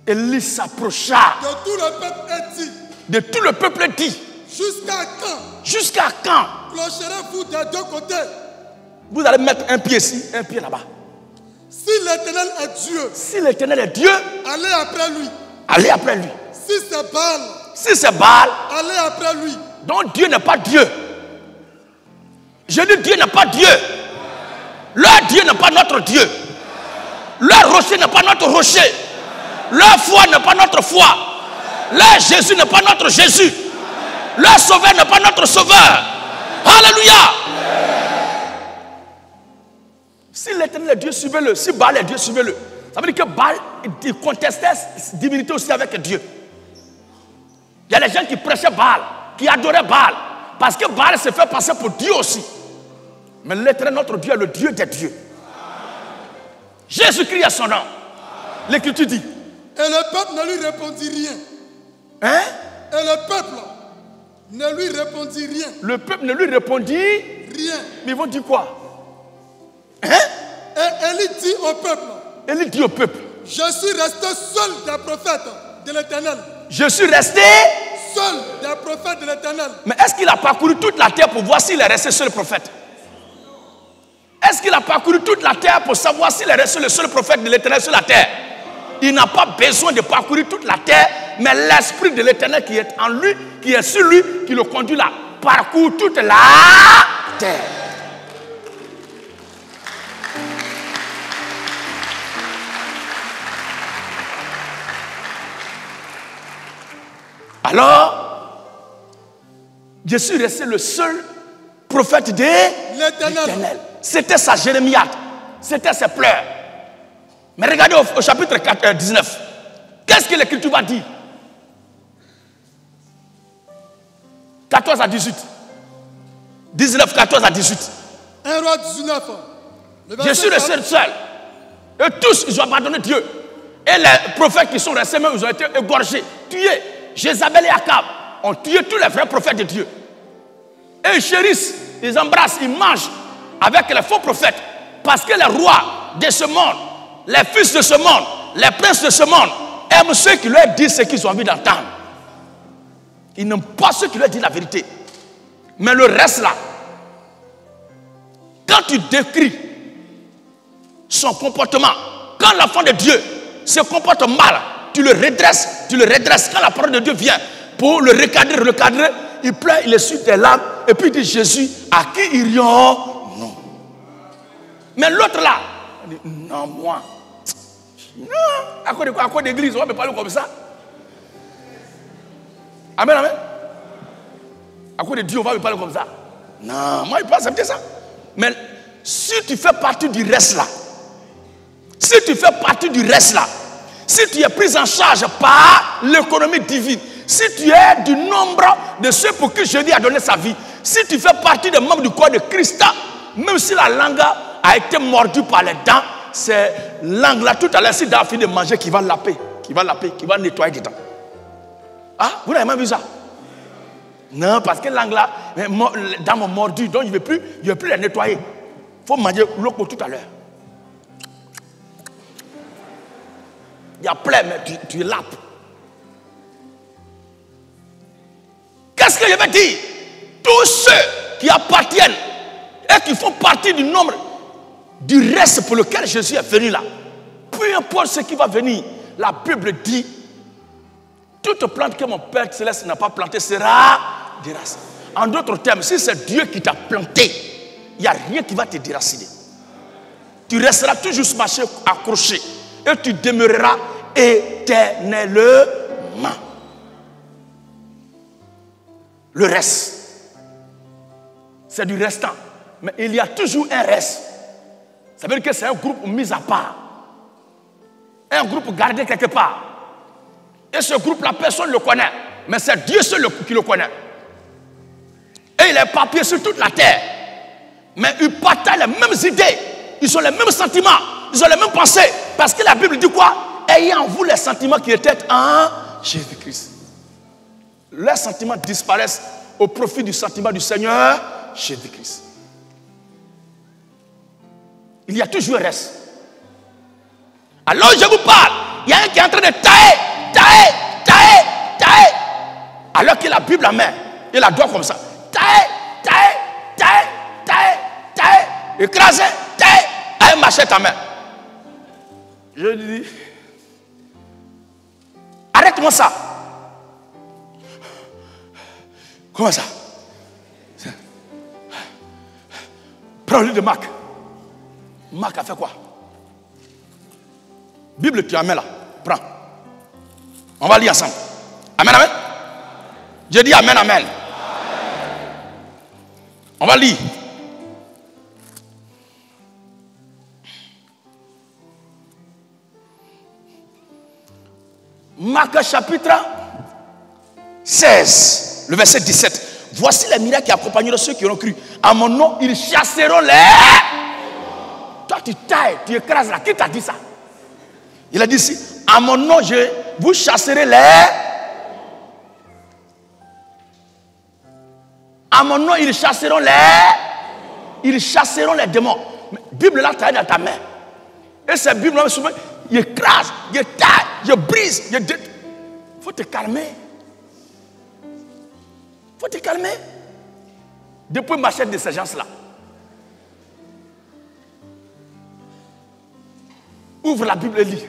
Élie s'approcha. De tout le peuple et dit. De tout le peuple dit. Jusqu'à quand? Jusqu'à quand? Clocherez-vous des deux côtés? Vous allez mettre un pied ici, un pied là-bas. Si l'Éternel est Dieu. Si l'Éternel est Dieu. Allez après lui. Allez après lui. Si c'est Baal. Si c'est Baal. Allez après lui. Donc Dieu n'est pas Dieu. Je dis Dieu n'est pas Dieu. Leur Dieu n'est pas notre Dieu. Leur rocher n'est pas notre rocher. Leur foi n'est pas notre foi. Leur Jésus n'est pas notre Jésus. Leur sauveur n'est pas notre sauveur. Alléluia. Si l'Éternel est Dieu, suivez-le. Si Baal est Dieu, suivez-le. Ça veut dire que Baal il contestait divinité aussi avec Dieu. Il y a des gens qui prêchaient Baal, qui adoraient Baal. Parce que Baal se fait passer pour Dieu aussi. Mais l'Éternel, notre Dieu, est le Dieu des dieux. Jésus-Christ est son nom. L'Écriture dit. Et le peuple ne lui répondit rien. Hein? Et le peuple ne lui répondit rien. Le peuple ne lui répondit rien. Mais ils vont dire quoi? Hein? Et Élie dit au peuple. Élie dit au peuple. Je suis resté seul des prophètes de l'Éternel. Je suis resté seul des prophètes de l'Éternel. Mais est-ce qu'il a parcouru toute la terre pour voir s'il est resté seul prophète? Est-ce qu'il a parcouru toute la terre pour savoir s'il est resté le seul prophète de l'Éternel sur la terre? Il n'a pas besoin de parcourir toute la terre, mais l'Esprit de l'Éternel qui est en lui, qui est sur lui, qui le conduit là, parcourt toute la terre. Alors, je suis resté le seul prophète de l'Éternel. C'était sa jérémiade, c'était ses pleurs. Mais regardez au chapitre 19. Qu'est-ce que l'Écriture va dire? 14 à 18. 19, 14 à 18. 1 Roi 19. Je suis resté seul. Et tous, ils ont abandonné Dieu. Et les prophètes qui sont restés, même, ils ont été égorgés, tués. Jézabel et Akab ont tué tous les vrais prophètes de Dieu. Et ils chérissent, ils embrassent, ils mangent avec les faux prophètes. Parce que les rois de ce monde, les fils de ce monde, les princes de ce monde aiment ceux qui leur disent ce qu'ils ont envie d'entendre. Ils n'aiment pas ceux qui leur disent la vérité. Mais le reste là, quand tu décris son comportement, quand l'enfant de Dieu se comporte mal, tu le redresses quand la parole de Dieu vient pour le recadrer, il pleure, il essuie des larmes et puis il dit Jésus, à qui irions? Non. Mais l'autre là, il dit non, moi. Non, à quoi de quoi? À quoi d'église? On va me parler comme ça? Amen, amen. À quoi de Dieu on va me parler comme ça? Non, moi je ne peux pas accepter ça. Mais si tu fais partie du reste là, si tu es pris en charge par l'économie divine, si tu es du nombre de ceux pour qui Jésus a donné sa vie, si tu fais partie des membres du corps de Christ, même si la langue a été mordue par les dents, c'est langue là tout à l'heure, si David a fini de manger, qui va laper, qui va nettoyer dedans. Ah, vous n'avez même vu ça? Non, parce que langue là, dans mon mordu, donc il ne veut plus les nettoyer. Il faut manger l'eau tout à l'heure. Il y a plein, mais tu lapes. Qu'est-ce que je veux dire? Tous ceux qui appartiennent et qui font partie du nombre du reste pour lequel Jésus est venu là, peu importe ce qui va venir, la Bible dit, toute plante que mon Père Céleste n'a pas plantée sera déracinée. En d'autres termes, si c'est Dieu qui t'a planté, il n'y a rien qui va te déraciner. Tu resteras toujours marché accroché. et tu demeureras éternellement. Le reste, c'est du restant. Mais il y a toujours un reste. Ça veut dire que c'est un groupe mis à part. Un groupe gardé quelque part. Et ce groupe-là, personne ne le connaît. Mais c'est Dieu seul qui le connaît. Et il est éparpillé sur toute la terre. Mais ils partagent les mêmes idées. Ils ont les mêmes sentiments. Ils ont les mêmes pensées. Parce que la Bible dit quoi? Ayez en vous les sentiments qui étaient en Jésus-Christ. Leurs sentiments disparaissent au profit du sentiment du Seigneur Jésus-Christ. Il y a toujours un reste. Alors je vous parle. Il y a un qui est en train de tailler. Alors qu'il a la Bible en main. Il la doit comme ça. Tailler. Écraser. Tailler. À un machette en main. Je lui dis. Arrête-moi ça. Comment ça? Prends le livre de Marc. Marc a fait quoi? Bible, tu amènes là. Prends. On va lire ensemble. Amen, amen. Je dis amen, amen. On va lire. Marc chapitre 16, le verset 17. Voici les miracles qui accompagneront ceux qui auront cru. À mon nom, ils chasseront les... Toi, tu tailles, tu écrases là. Qui t'a dit ça? Il a dit ici, à mon nom, vous chasserez les... À mon nom, ils chasseront les démons. Mais Bible là, tu as dans ta main. Et cette Bible là, souvent, il écrase, il taille, il brise. Il faut te calmer. Faut te calmer. Depuis marcher de ces gens-là. Ouvre la Bible et lis.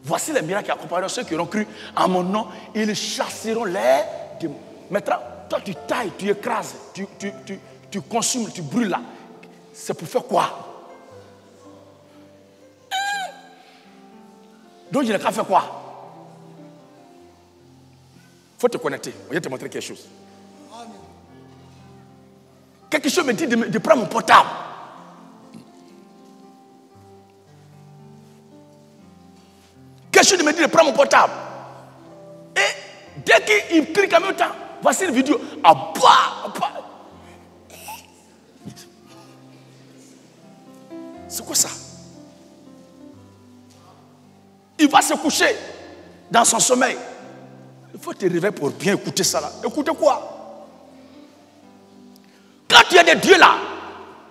Voici les miracles qui accompagneront ceux qui auront cru. À mon nom, ils chasseront les démons. Maintenant, toi tu tailles, tu écrases, tu consumes, tu brûles là. C'est pour faire quoi? Donc il n'a qu'à faire quoi? Il faut te connecter. Je vais te montrer quelque chose. Quelque chose me dit de prendre mon portable. Quelque chose me dit de prendre mon portable. Et dès qu'il clique en même temps, voici une vidéo. C'est quoi ça? Il va se coucher dans son sommeil. Il faut te réveiller pour bien écouter ça là. Écoutez quoi? Quand tu es de Dieu là,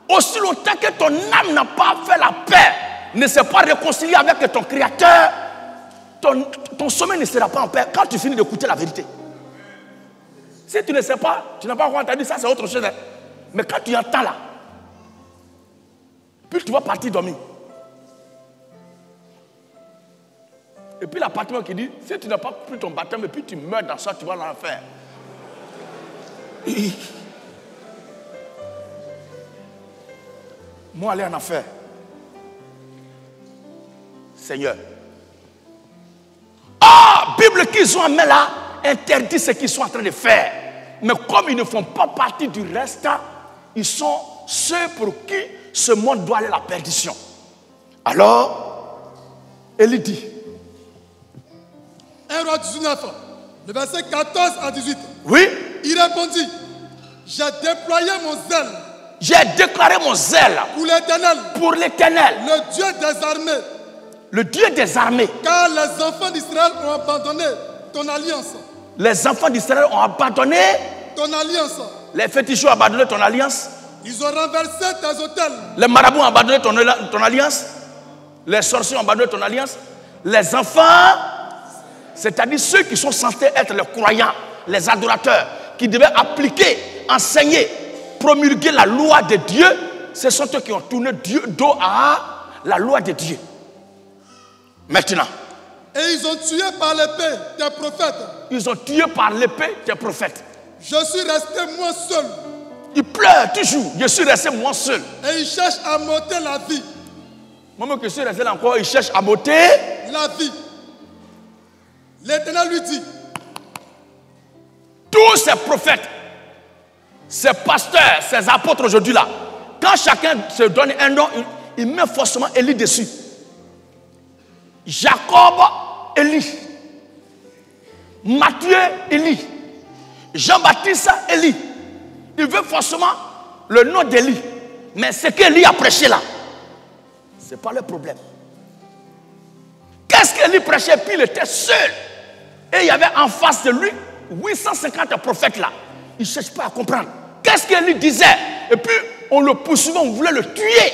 aussi longtemps que ton âme n'a pas fait la paix, ne s'est pas réconcilié avec ton Créateur, ton sommeil ne sera pas en paix quand tu finis d'écouter la vérité. Si tu ne sais pas, tu n'as pas encore entendu ça, c'est autre chose. Hein. Mais quand tu entends là, puis tu vas partir dormir. Et puis la partie qui dit, si tu n'as pas pris ton baptême et puis tu meurs dans ça, tu vas en enfer. Moi, aller en enfer. Seigneur. Bible qu'ils ont en main là, interdit ce qu'ils sont en train de faire. Mais comme ils ne font pas partie du reste, ils sont ceux pour qui ce monde doit aller à la perdition. Alors, Élie dit, 1 Roi 19, le verset 14 à 18. Oui. Il répondit, j'ai déployé mon zèle. J'ai déclaré mon zèle pour l'Éternel. Pour l'Éternel. Le Dieu des armées. Le Dieu des armées. Car les enfants d'Israël ont abandonné ton alliance. Les enfants d'Israël ont abandonné ton alliance. Les féticheurs ont abandonné ton alliance. Ils ont renversé tes autels. Les marabouts ont abandonné ton alliance. Les sorciers ont abandonné ton alliance. Les enfants, c'est-à-dire ceux qui sont censés être les croyants, les adorateurs, qui devaient appliquer, enseigner, promulguer la loi de Dieu, ce sont eux qui ont tourné dos à la loi de Dieu. Maintenant. Et ils ont tué par l'épée tes prophètes. Ils ont tué par l'épée tes prophètes. Je suis resté moi seul. Ils pleurent toujours. Je suis resté moi seul. Et ils cherchent à m'ôter la vie. Moi qui suis resté là encore, il cherche à m'ôter la vie. L'Éternel lui dit, tous ces prophètes, ces pasteurs, ces apôtres aujourd'hui là, quand chacun se donne un nom, il met forcément Élie dessus. Jacob, Élie. Matthieu, Élie. Jean-Baptiste, Élie. Il veut forcément le nom d'Élie. Mais ce qu'Élie a prêché là, ce n'est pas le problème. Qu'est-ce qu'Élie prêchait? Puis il était seul. Et il y avait en face de lui 850 prophètes là. Il ne cherche pas à comprendre. Qu'est-ce qu'Élie disait? Et puis on le poursuivait, on voulait le tuer.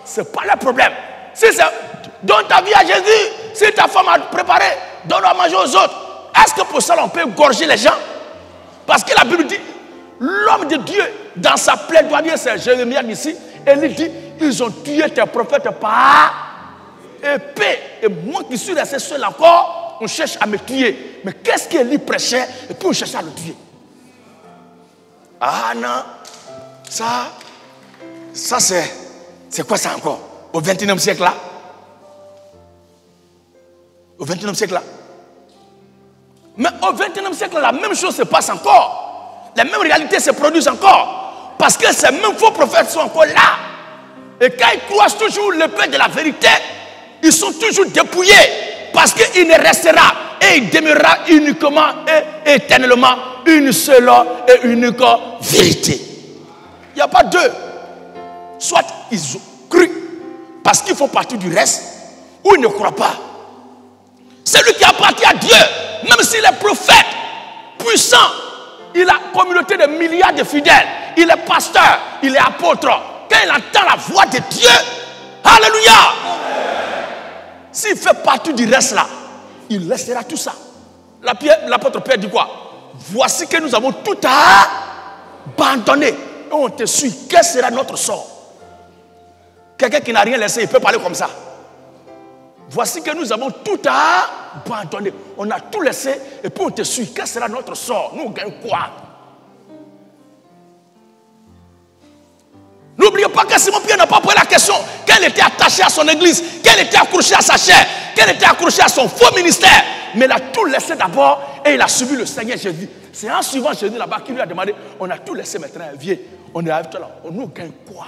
Ce n'est pas le problème. Si c'est donne ta vie à Jésus, si ta femme a préparé, donne à manger aux autres. Est-ce que pour ça on peut gorger les gens? Parce que la Bible dit, l'homme de Dieu, dans sa plaidoirie, c'est Jérémie ici, Élie dit, ils ont tué tes prophètes par épée. Et moi qui suis resté seul encore, on cherche à me tuer. Mais qu'est-ce qu'Élie prêchait? Et puis on cherchait à le tuer. Ah non, ça c'est quoi ça encore? Au 21e siècle là? Au 21e siècle là? Mais au 21e siècle, la même chose se passe encore. Les mêmes réalités se produisent encore. Parce que ces mêmes faux prophètes sont encore là. Et quand ils croisent toujours l'épée de la vérité, ils sont toujours dépouillés. Parce qu'il ne restera et il demeurera uniquement et éternellement une seule et unique vérité. Il n'y a pas deux. Soit ils ont cru parce qu'ils font partie du reste, ou ils ne croient pas. Celui qui appartient à Dieu, même s'il est prophète, puissant, il a une communauté de milliards de fidèles, il est pasteur, il est apôtre. Quand il entend la voix de Dieu, alléluia, s'il fait partie du reste là, il laissera tout ça. L'apôtre Pierre dit quoi? Voici que nous avons tout à abandonner. Et on te suit. Quel sera notre sort? Quelqu'un qui n'a rien laissé, il peut parler comme ça. Voici que nous avons tout à abandonner. On a tout laissé et puis on te suit. Quel sera notre sort? Nous, on gagne quoi? N'oubliez pas que Simon-Pierre n'a pas posé la question qu'elle était attachée à son église, qu'elle était accrochée à sa chair, qu'elle était accrochée à son faux ministère. Mais il a tout laissé d'abord et il a suivi le Seigneur Jésus. C'est en suivant Jésus là-bas qu'il lui a demandé, on a tout laissé maintenant, viens, on est avec toi là, on nous gagne quoi?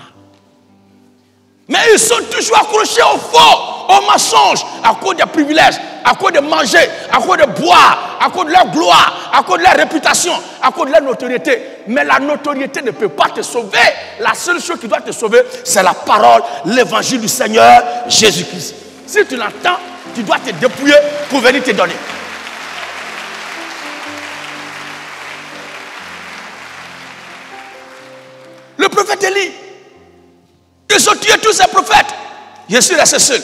Mais ils sont toujours accrochés au faux, au mensonge, à cause des privilèges, à cause de manger, à cause de boire, à cause de leur gloire, à cause de leur réputation, à cause de leur notoriété. Mais la notoriété ne peut pas te sauver. La seule chose qui doit te sauver, c'est la parole, l'évangile du Seigneur Jésus-Christ. Si tu l'entends, tu dois te dépouiller pour venir te donner. Le prophète Élie, ils ont tué tous ces prophètes. Je suis resté seul.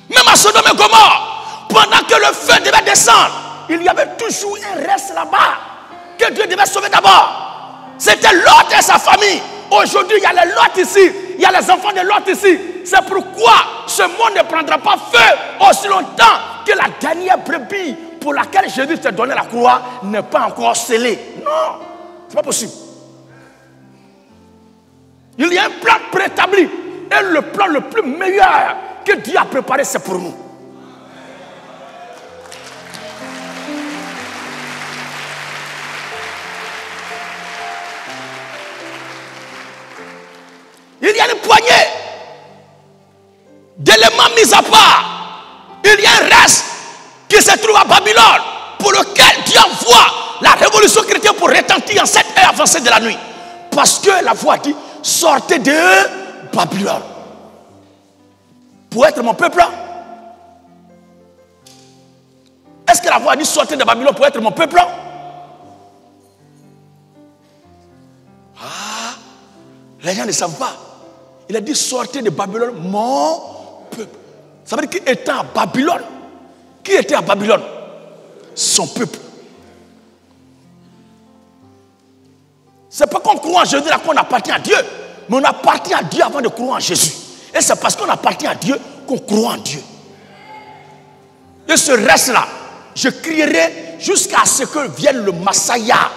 Même à Sodome et Gomorrhe, pendant que le feu devait descendre, il y avait toujours un reste là-bas que Dieu devait sauver d'abord. C'était Lot et sa famille. Aujourd'hui, il y a les Lot ici. Il y a les enfants de Lot ici. C'est pourquoi ce monde ne prendra pas feu aussi longtemps que la dernière brebis pour laquelle Jésus s'est donné la croix n'est pas encore scellée. Non, ce n'est pas possible. Il y a un plan préétabli. Et le plan le plus meilleur que Dieu a préparé, c'est pour nous. Il y a une poignée d'éléments mis à part. Il y a un reste qui se trouve à Babylone, pour lequel Dieu envoie la révolution chrétienne pour retentir en cette heure avancée de la nuit. Parce que la voix dit, sortez de Babylone. Pour être mon peuple. Est-ce que la voix dit sortez de Babylone pour être mon peuple? Ah, les gens ne savent pas. Il a dit sortez de Babylone, mon peuple. Ça veut dire qu'il était à Babylone. Qui était à Babylone? Son peuple. C'est pas qu'on croit en Jésus là qu'on appartient à Dieu. Mais on appartient à Dieu avant de croire en Jésus. Et c'est parce qu'on appartient à Dieu qu'on croit en Dieu. Et ce reste-là, je crierai jusqu'à ce que vienne le Massaya.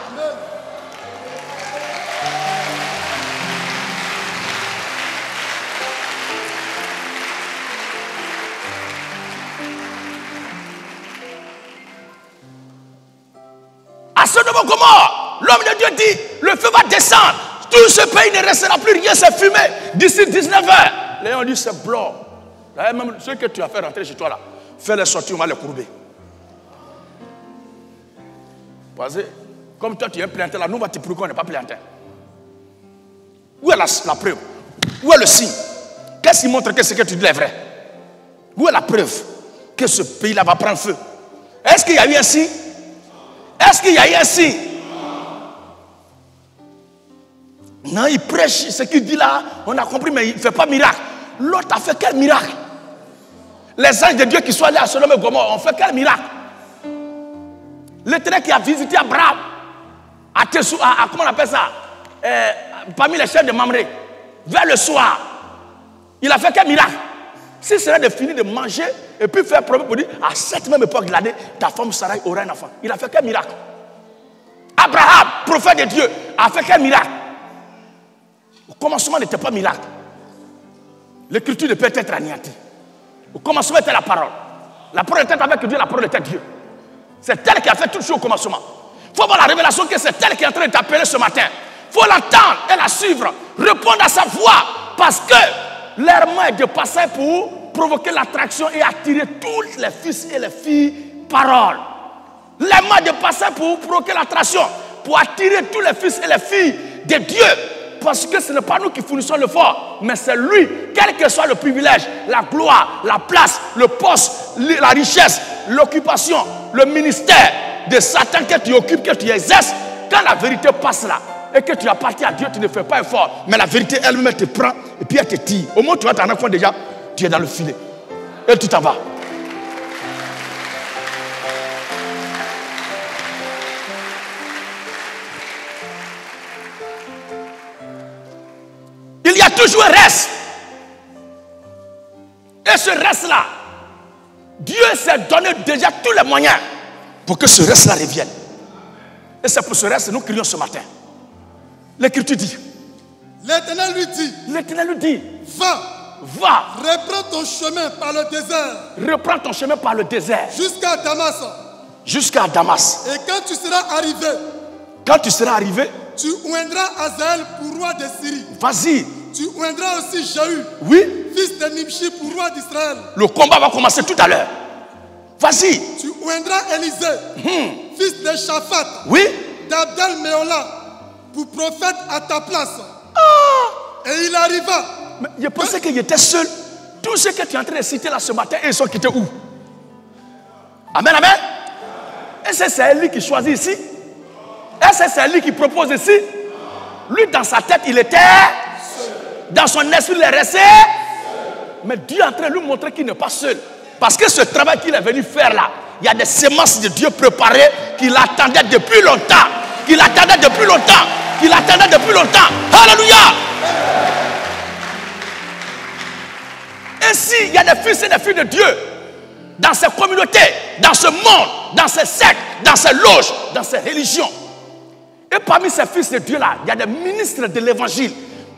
mort. L'homme de Dieu dit, le feu va descendre. Tout ce pays ne restera plus rien, c'est fumé. D'ici 19h. Léon dit, c'est blanc. Même ceux que tu as fait rentrer chez toi là, fais-les sortir, on va les courber. Parce que, comme toi tu es planté là, nous on va te prouver qu'on n'est pas planté. Où est la preuve? Où est le signe? Qu'est-ce qui montre que ce que tu dis est vrai? Où est la preuve que ce pays-là va prendre feu? Est-ce qu'il y a eu un signe? Est-ce qu'il y a eu un signe? Non, il prêche ce qu'il dit là, on a compris, mais il ne fait pas miracle. L'autre a fait quel miracle? Les anges de Dieu qui sont allés à Sodome et Gomorrhe ont fait quel miracle? L'Éternel qui a visité Abraham, comment on appelle ça? Parmi les chefs de Mamré, vers le soir, il a fait quel miracle? Si ce serait de finir de manger et puis faire problème pour dire, à cette même époque de l'année, ta femme Sarai aura un enfant. Il a fait quel miracle? Abraham, prophète de Dieu, a fait quel miracle? Au commencement n'était pas miracle. L'écriture ne peut être anéantie. Au commencement était la parole. La parole était avec Dieu, la parole était Dieu. C'est elle qui a fait toutes choses au commencement. Il faut voir la révélation que c'est elle qui est en train de t'appeler ce matin. Il faut l'entendre et la suivre. Répondre à sa voix. Parce que leur main est de passer pour provoquer l'attraction et attirer tous les fils et les filles parole. Les mains de passer pour provoquer l'attraction. Pour attirer tous les fils et les filles de Dieu. Parce que ce n'est pas nous qui fournissons le fort, mais c'est lui, quel que soit le privilège, la gloire, la place, le poste, la richesse, l'occupation, le ministère de Satan que tu occupes, que tu exerces. Quand la vérité passe là et que tu appartiens à Dieu, tu ne fais pas effort, mais la vérité elle-même te prend et puis elle te tire. Au moins tu vas t'en rendre compte déjà, tu es dans le filet et tu t'en vas. Il y a toujours un reste. Et ce reste-là, Dieu s'est donné déjà tous les moyens pour que ce reste-là revienne. Et c'est pour ce reste que nous crions ce matin. L'Écriture dit. L'Éternel lui dit. L'Éternel lui dit. Va. Reprends ton chemin par le désert. Reprends ton chemin par le désert. Jusqu'à Damas. Jusqu'à Damas. Et quand tu seras arrivé. Quand tu seras arrivé. Tu oindras Azaël pour roi de Syrie. Vas-y. Tu oindras aussi Jahu. Oui. Fils de Nimshi pour roi d'Israël. Le combat va commencer tout à l'heure. Vas-y. Tu oindras Élisée. Fils de Shaphat. Oui. d'Abdel Méola pour prophète à ta place. Et il arriva. Mais je pensais qu'il était seul. Tout ce que tu es en train de citer là ce matin, ils sont quittés où? Amen, amen. Et c'est lui qui choisit ici. Et c'est lui qui propose ici. Lui, dans sa tête, il était seul. Dans son esprit, il est resté seul. Mais Dieu est en train de lui montrer qu'il n'est pas seul. Parce que ce travail qu'il est venu faire là, il y a des semences de Dieu préparées qu'il attendait depuis longtemps. Qu'il attendait depuis longtemps. Qu'il attendait depuis longtemps. Alléluia. Ainsi, il y a des fils et des filles de Dieu dans ces communautés, dans ce monde, dans ces sectes, dans ces loges, dans ces religions. Et parmi ces fils de Dieu-là, il y a des ministres de l'évangile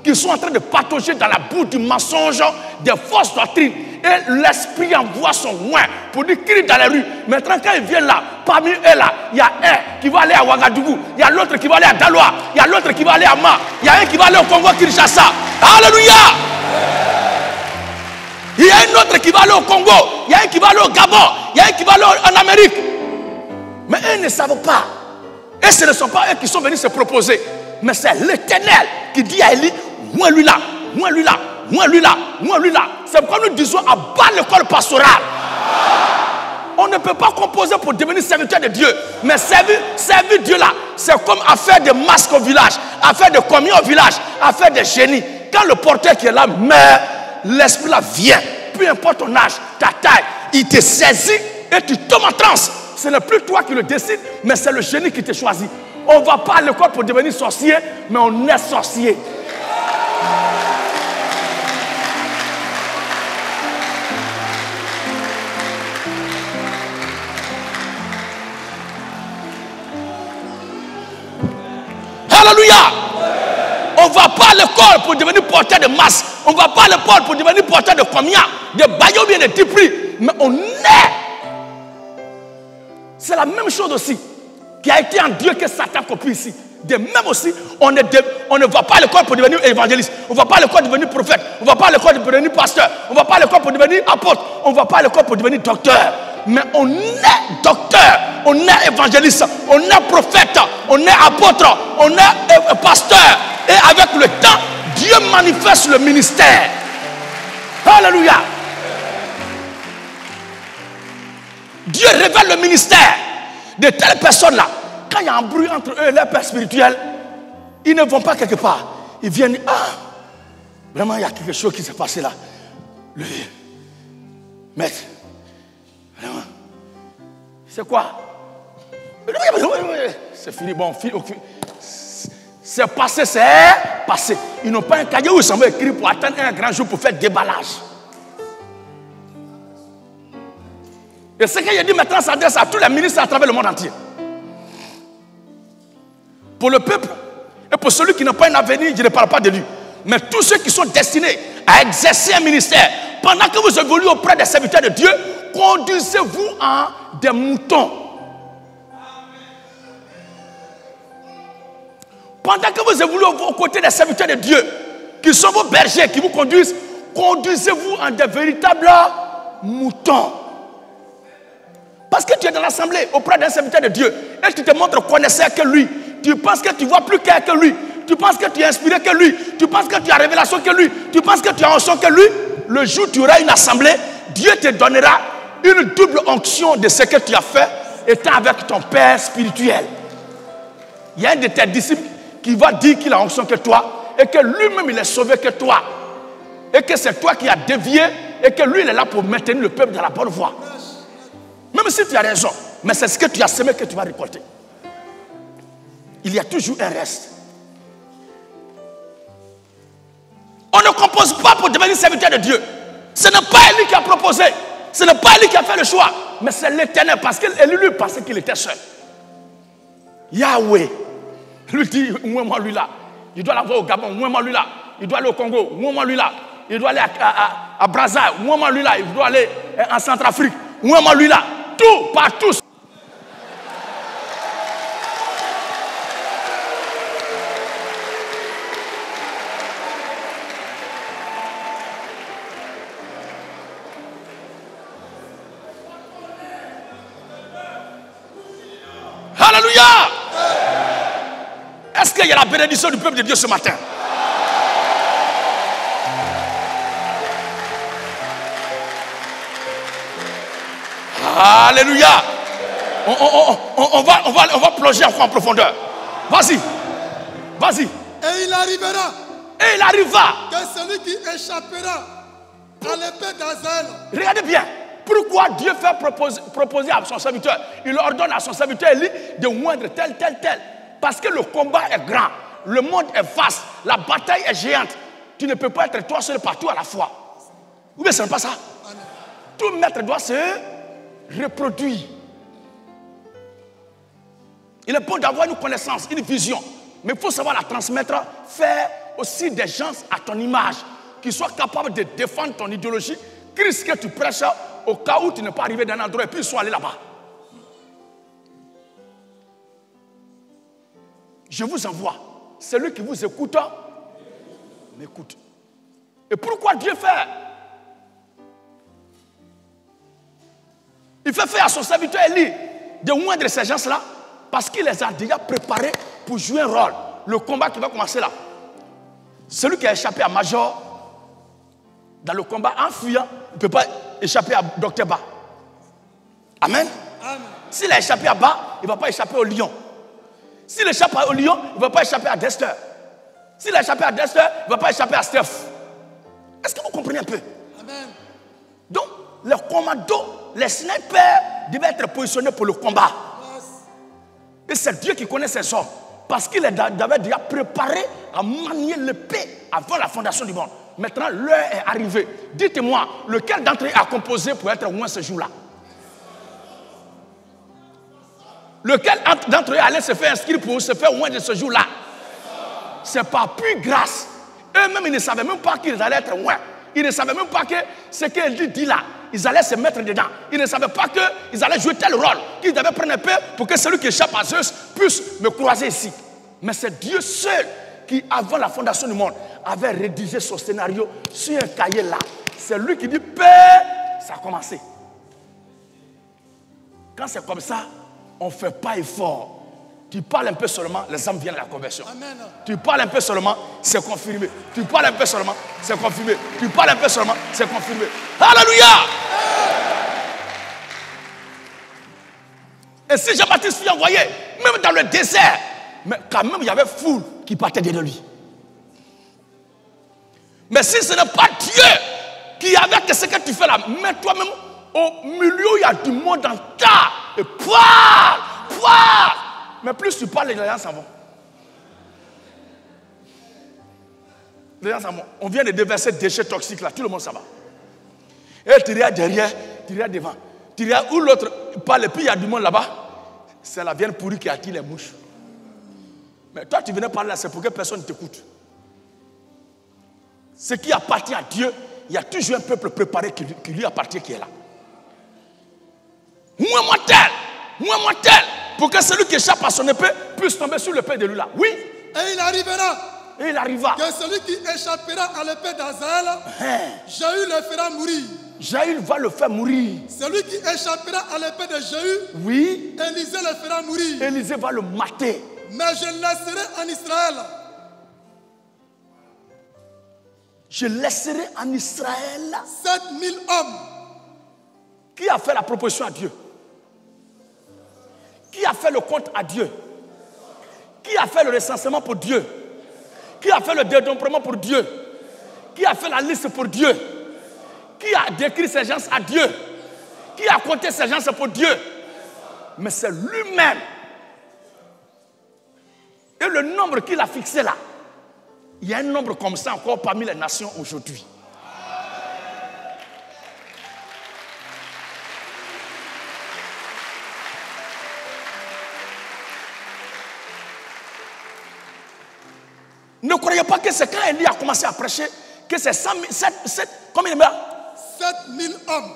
qui sont en train de patauger dans la boue du mensonge, des fausses doctrines. Et l'esprit envoie son moins pour dire crie dans les rues. Maintenant, quand ils viennent là, parmi eux là, il y a un qui va aller à Ouagadougou, il y a l'autre qui va aller à Daloa, il y a l'autre qui va aller à Ma, il y a un qui va aller au Congo-Kinshasa. Alléluia! Il y a un autre qui va aller au Congo, il y a un qui va aller au Gabon, il y a un qui va aller en Amérique. Mais eux ne savent pas. Et ce ne sont pas eux qui sont venus se proposer. Mais c'est l'Éternel qui dit à Élie, moi lui là, moi lui là, moi lui là, moi lui là. C'est pourquoi nous disons à bas l'école pastorale. On ne peut pas composer pour devenir serviteur de Dieu. Mais servir Dieu là, c'est comme affaire de masque au village, affaire de communion au village, affaire de génie. Quand le porteur qui est là meurt, l'esprit là vient. Peu importe ton âge, ta taille, il te saisit et tu tombes en transe. Ce n'est plus toi qui le décide, mais c'est le génie qui te choisit. On ne va pas à l'école pour devenir sorcier, mais on est sorcier. Alléluia. On ne va pas à l'école pour devenir porteur de masse. On ne va pas à l'école pour devenir porteur de combien, de baillot bien de Tipri. Mais on est. C'est la même chose aussi. qui a été en Dieu que Satan copie ici. De même aussi, on ne va pas à l'école pour devenir évangéliste. On ne va pas à l'école pour devenir prophète. On ne va pas à l'école pour devenir pasteur. On ne va pas à l'école pour devenir apôtre. On ne va pas à l'école pour devenir docteur. Mais on est docteur, on est évangéliste, on est prophète, on est apôtre, on est pasteur. Et avec le temps, Dieu manifeste le ministère. Alléluia. Dieu révèle le ministère de telles personnes-là. Quand il y a un bruit entre eux et leur père spirituel, ils ne vont pas quelque part. Ils viennent, vraiment il y a quelque chose qui s'est passé là. Le maître, vraiment, c'est quoi? C'est fini, bon, c'est passé, c'est passé. Ils n'ont pas un cahier où ils s'en vont écrire pour attendre un grand jour pour faire déballage. Et ce qu'il a dit maintenant s'adresse à tous les ministres à travers le monde entier. Pour le peuple et pour celui qui n'a pas un avenir, je ne parle pas de lui. Mais tous ceux qui sont destinés à exercer un ministère, pendant que vous évoluez auprès des serviteurs de Dieu, conduisez-vous en des moutons. Pendant que vous évoluez aux côtés des serviteurs de Dieu, qui sont vos bergers, qui vous conduisent, conduisez-vous en des véritables moutons. Parce que tu es dans l'assemblée auprès d'un serviteur de Dieu et tu te montres connaisseur que lui. Tu penses que tu vois plus clair que lui. Tu penses que tu es inspiré que lui. Tu penses que tu as révélation que lui. Tu penses que tu as onction que lui. Le jour où tu auras une assemblée, Dieu te donnera une double onction de ce que tu as fait étant avec ton Père spirituel. Il y a un de tes disciples qui va dire qu'il a onction que toi et que lui-même il est sauvé que toi. Et que c'est toi qui as dévié et que lui il est là pour maintenir le peuple dans la bonne voie. Même si tu as raison, mais c'est ce que tu as semé que tu vas récolter. Il y a toujours un reste. On ne compose pas pour devenir serviteur de Dieu. Ce n'est pas lui qui a proposé. Ce n'est pas lui qui a fait le choix. Mais c'est l'Éternel. Parce qu'il lui pensait qu'il était seul. Yahweh lui dit, moi lui là. Il doit l'avoir au Gabon, moi lui là. Il doit aller au Congo, moi lui là. Il doit aller à Brazza, moi lui là. Il doit aller en Centrafrique, moi lui là. Tout, partout. Alléluia. Est-ce qu'il y a la bénédiction du peuple de Dieu ce matin? Alléluia. On va plonger encore en profondeur. Vas-y. Vas-y. Et il arrivera. Et il arriva. Que celui qui échappera à l'épée d'Azaël. Regardez bien. Pourquoi Dieu fait proposer à son serviteur, il ordonne à son serviteur Élie de moindre tel. Parce que le combat est grand. Le monde est vaste. La bataille est géante. Tu ne peux pas être toi seul partout à la fois. Ou bien ce n'est pas ça. Tout maître doit se reproduire. Il est bon d'avoir une connaissance, une vision. Mais il faut savoir la transmettre. Faire aussi des gens à ton image. Qui soient capables de défendre ton idéologie. Christ que tu prêches au cas où tu n'es pas arrivé dans un endroit et puis ils sont allés là-bas. Je vous envoie. Celui qui vous écoute, m'écoute. Et pourquoi Dieu fait? Il fait faire à son serviteur Élie de moindre ces gens-là parce qu'il les a déjà préparés pour jouer un rôle. Le combat qui va commencer là. Celui qui a échappé à Major, dans le combat, en fuyant, il ne peut pas échapper à Dr. Ba. Amen. Amen. S'il a échappé à Ba, il ne va pas échapper au lion. S'il échappe au lion, il ne va pas échapper à Dexter. S'il a échappé à Dexter, il ne va pas échapper à Steph. Est-ce que vous comprenez un peu? Amen. Donc, les commandos, les snipers devaient être positionnés pour le combat. Yes. Et c'est Dieu qui connaît ses hommes. Parce qu'il les avait déjà préparés à manier l'épée avant la fondation du monde. Maintenant, l'heure est arrivée. Dites-moi, lequel d'entre eux a composé pour être au moins ce jour-là? Lequel d'entre eux allait se faire inscrire pour se faire au moins de ce jour-là? C'est par pure grâce. Eux-mêmes, ils ne savaient même pas qu'ils allaient être loin. Ils ne savaient même pas que ce qu'il dit là, ils allaient se mettre dedans. Ils ne savaient pas qu'ils allaient jouer tel rôle, qu'ils devaient prendre un peu pour que celui qui échappe à Zeus puisse me croiser ici. Mais c'est Dieu seul qui, avant la fondation du monde, avait rédigé son scénario sur un cahier là. C'est lui qui dit, Père, ça a commencé. Quand c'est comme ça, on ne fait pas effort. Tu parles un peu seulement, les âmes viennent à la conversion. Amen. Tu parles un peu seulement, c'est confirmé. Tu parles un peu seulement, c'est confirmé. Tu parles un peu seulement, c'est confirmé. Alléluia! Et si Jean-Baptiste fut envoyé, même dans le désert, mais quand même il y avait foule qui partait de lui. Mais si ce n'est pas Dieu qui avec ce que tu fais là, mets toi-même au milieu où il y a du monde en tas et parle. Mais plus tu parles, les gens s'en vont. Les gens s'en vont. On vient de déverser des déchets toxiques là, tout le monde s'en va. Et tu regardes derrière, tu regardes devant. Tu regardes où l'autre parle, et puis il y a du monde là-bas. C'est la viande pourrie qui attire les mouches. Mais toi, tu venais parler là, c'est pour que personne ne t'écoute. Ce qui appartient à Dieu, il y a toujours un peuple préparé qui lui appartient, qui est là. Moi tel, pour que celui qui échappe à son épée puisse tomber sur l'épée de lui là. Oui. Et il arriva. Que celui qui échappera à l'épée d'Azaël, Jaül le fera mourir. Jaül va le faire mourir. Celui qui échappera à l'épée de Jaül, oui. Élisée le fera mourir. Élisée va le mater. Mais je laisserai en Israël. Je laisserai en Israël 7000 hommes. Qui a fait la proposition à Dieu? Qui a fait le compte à Dieu? Qui a fait le recensement pour Dieu? Qui a fait le dénombrement pour Dieu? Qui a fait la liste pour Dieu? Qui a décrit ces gens à Dieu? Qui a compté ces gens pour Dieu? Mais c'est lui-même. Et le nombre qu'il a fixé là, il y a un nombre comme ça encore parmi les nations aujourd'hui. Ne croyez pas que c'est quand Élie a commencé à prêcher que c'est 100 000, combien il y a 7000 hommes.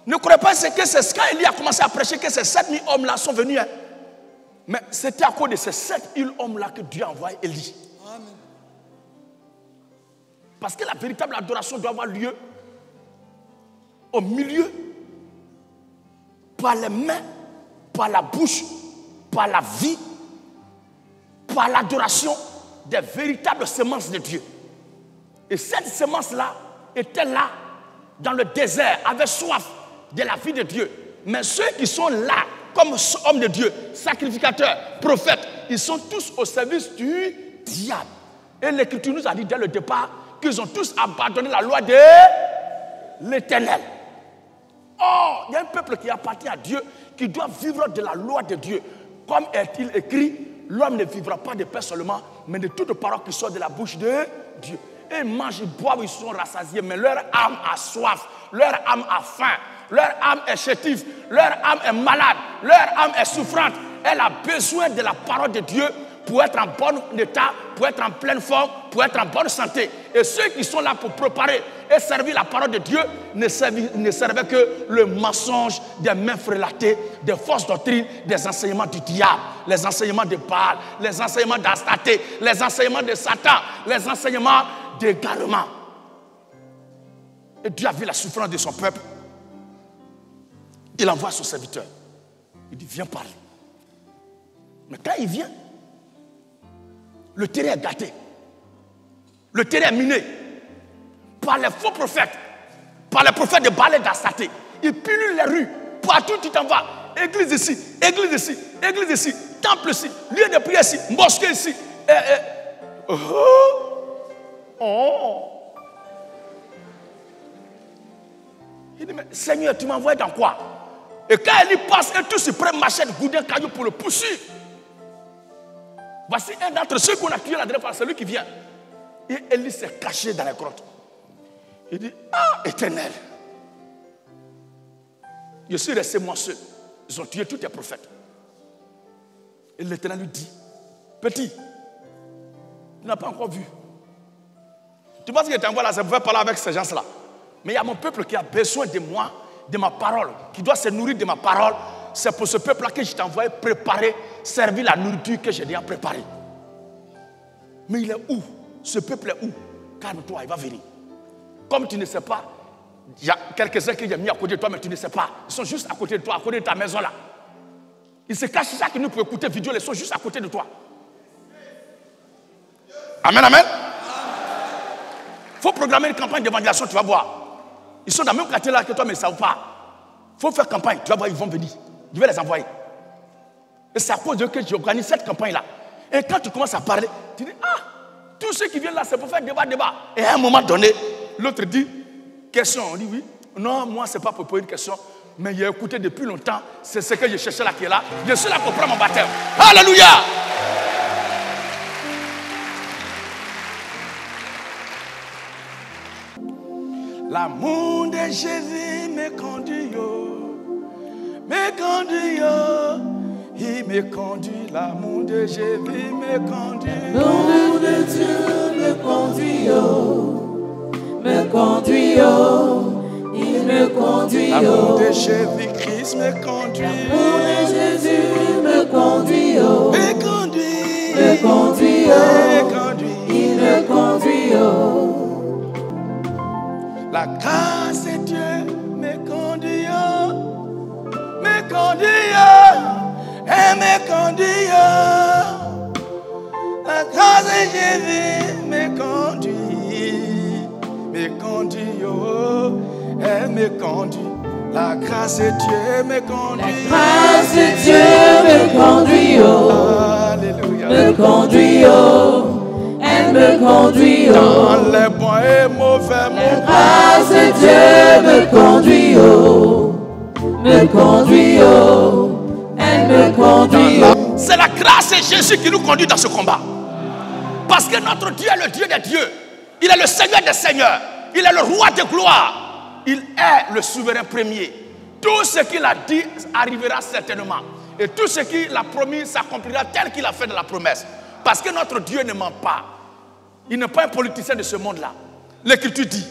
Ne croyez pas que c'est quand Élie a commencé à prêcher que ces 7000 hommes-là sont venus. Hein? Mais c'était à cause de ces 7000 hommes-là que Dieu a envoyé Élie. Amen. Parce que la véritable adoration doit avoir lieu au milieu, par les mains, par la bouche, par la vie, par l'adoration des véritables semences de Dieu. Et cette semence-là était là, dans le désert, avec soif de la vie de Dieu. Mais ceux qui sont là, comme hommes de Dieu, sacrificateurs, prophètes, ils sont tous au service du diable. Et l'Écriture nous a dit dès le départ qu'ils ont tous abandonné la loi de l'Éternel. Or, il y a un peuple qui appartient à Dieu, qui doit vivre de la loi de Dieu. Comme est-il écrit, l'homme ne vivra pas de pain seulement, mais de toute parole qui sort de la bouche de Dieu. Et ils mangent, ils boivent, ils sont rassasiés, mais leur âme a soif, leur âme a faim, leur âme est chétive, leur âme est malade, leur âme est souffrante. Elle a besoin de la parole de Dieu pour être en bon état, pour être en pleine forme, pour être en bonne santé. Et ceux qui sont là pour préparer et servir la parole de Dieu ne servaient que le mensonge des mains frelatées, des fausses doctrines, des enseignements du diable, les enseignements de Baal, les enseignements d'Astaté, les enseignements de Satan, les enseignements d'égarement. Et Dieu a vu la souffrance de son peuple. Il envoie son serviteur. Il dit, viens parler. Mais quand il vient, le terrain est gâté. Le terrain est miné par les faux prophètes, par les prophètes de Baal et d'Astaté. Ils pilulent les rues. Partout tu t'en vas. Église ici, église ici, église ici, temple ici, lieu de prière ici, mosquée ici. Il dit, mais Seigneur, tu m'envoies dans quoi? Et quand il passe, et tous se prennent machette, goudin, caillou pour le poursuivre. Voici un d'entre ceux qu'on a tué la dernière fois, celui qui vient. Et Élie s'est caché dans la grotte. Il dit, ah, Éternel, je suis resté moi seul. Ils ont tué tous tes prophètes. Et l'Éternel lui dit, petit, tu n'as pas encore vu. Tu penses que tu envoies là, ça pouvait parler avec ces gens-là. Mais il y a mon peuple qui a besoin de moi de ma parole, qui doit se nourrir de ma parole, c'est pour ce peuple-là que je t'ai envoyé préparer, servir la nourriture que j'ai déjà préparée. Mais il est où? Ce peuple est où? Calme-toi, il va venir. Comme tu ne sais pas, il y a quelques-uns qui ont mis à côté de toi, mais tu ne sais pas. Ils sont juste à côté de toi, à côté de ta maison là. Ils se cachent chaque nuit pour écouter vidéo, ils sont juste à côté de toi. Amen, amen. Il faut programmer une campagne d'évangélisation, tu vas voir. Ils sont dans le même quartier là que toi, mais ils ne savent pas. Il faut faire campagne, tu vas voir, ils vont venir. Je vais les envoyer. Et c'est à cause de eux que j'organise cette campagne-là. Et quand tu commences à parler, tu dis, ah, tous ceux qui viennent là, c'est pour faire débat. Et à un moment donné, l'autre dit, question. On dit oui. Non, moi, ce n'est pas pour poser une question. Mais il a écouté depuis longtemps. C'est ce que je cherchais là qui est là. Je suis là pour prendre mon baptême. Alléluia. L'amour de Jésus me conduit, il me conduit, l'amour de Jésus me conduit. L'amour de Dieu me conduit, il me conduit. L'amour de Jésus-Christ me conduit. L'amour de Jésus me conduit, me conduit, il me conduit. La grâce de Dieu me conduit, et me conduit. La grâce de Jésus me conduit, et me conduit. La grâce de Dieu me conduit. La grâce de Dieu me conduit, Alléluia. Me conduit, elle me conduit, dans les bons et mauvais moments. La grâce de Dieu me conduit, elle me conduit. C'est la grâce de Jésus qui nous conduit dans ce combat. Parce que notre Dieu est le Dieu des dieux. Il est le Seigneur des seigneurs. Il est le roi de gloire. Il est le souverain premier. Tout ce qu'il a dit arrivera certainement. Et tout ce qu'il a promis s'accomplira tel qu'il a fait de la promesse. Parce que notre Dieu ne ment pas. Il n'est pas un politicien de ce monde-là. L'Écriture dit,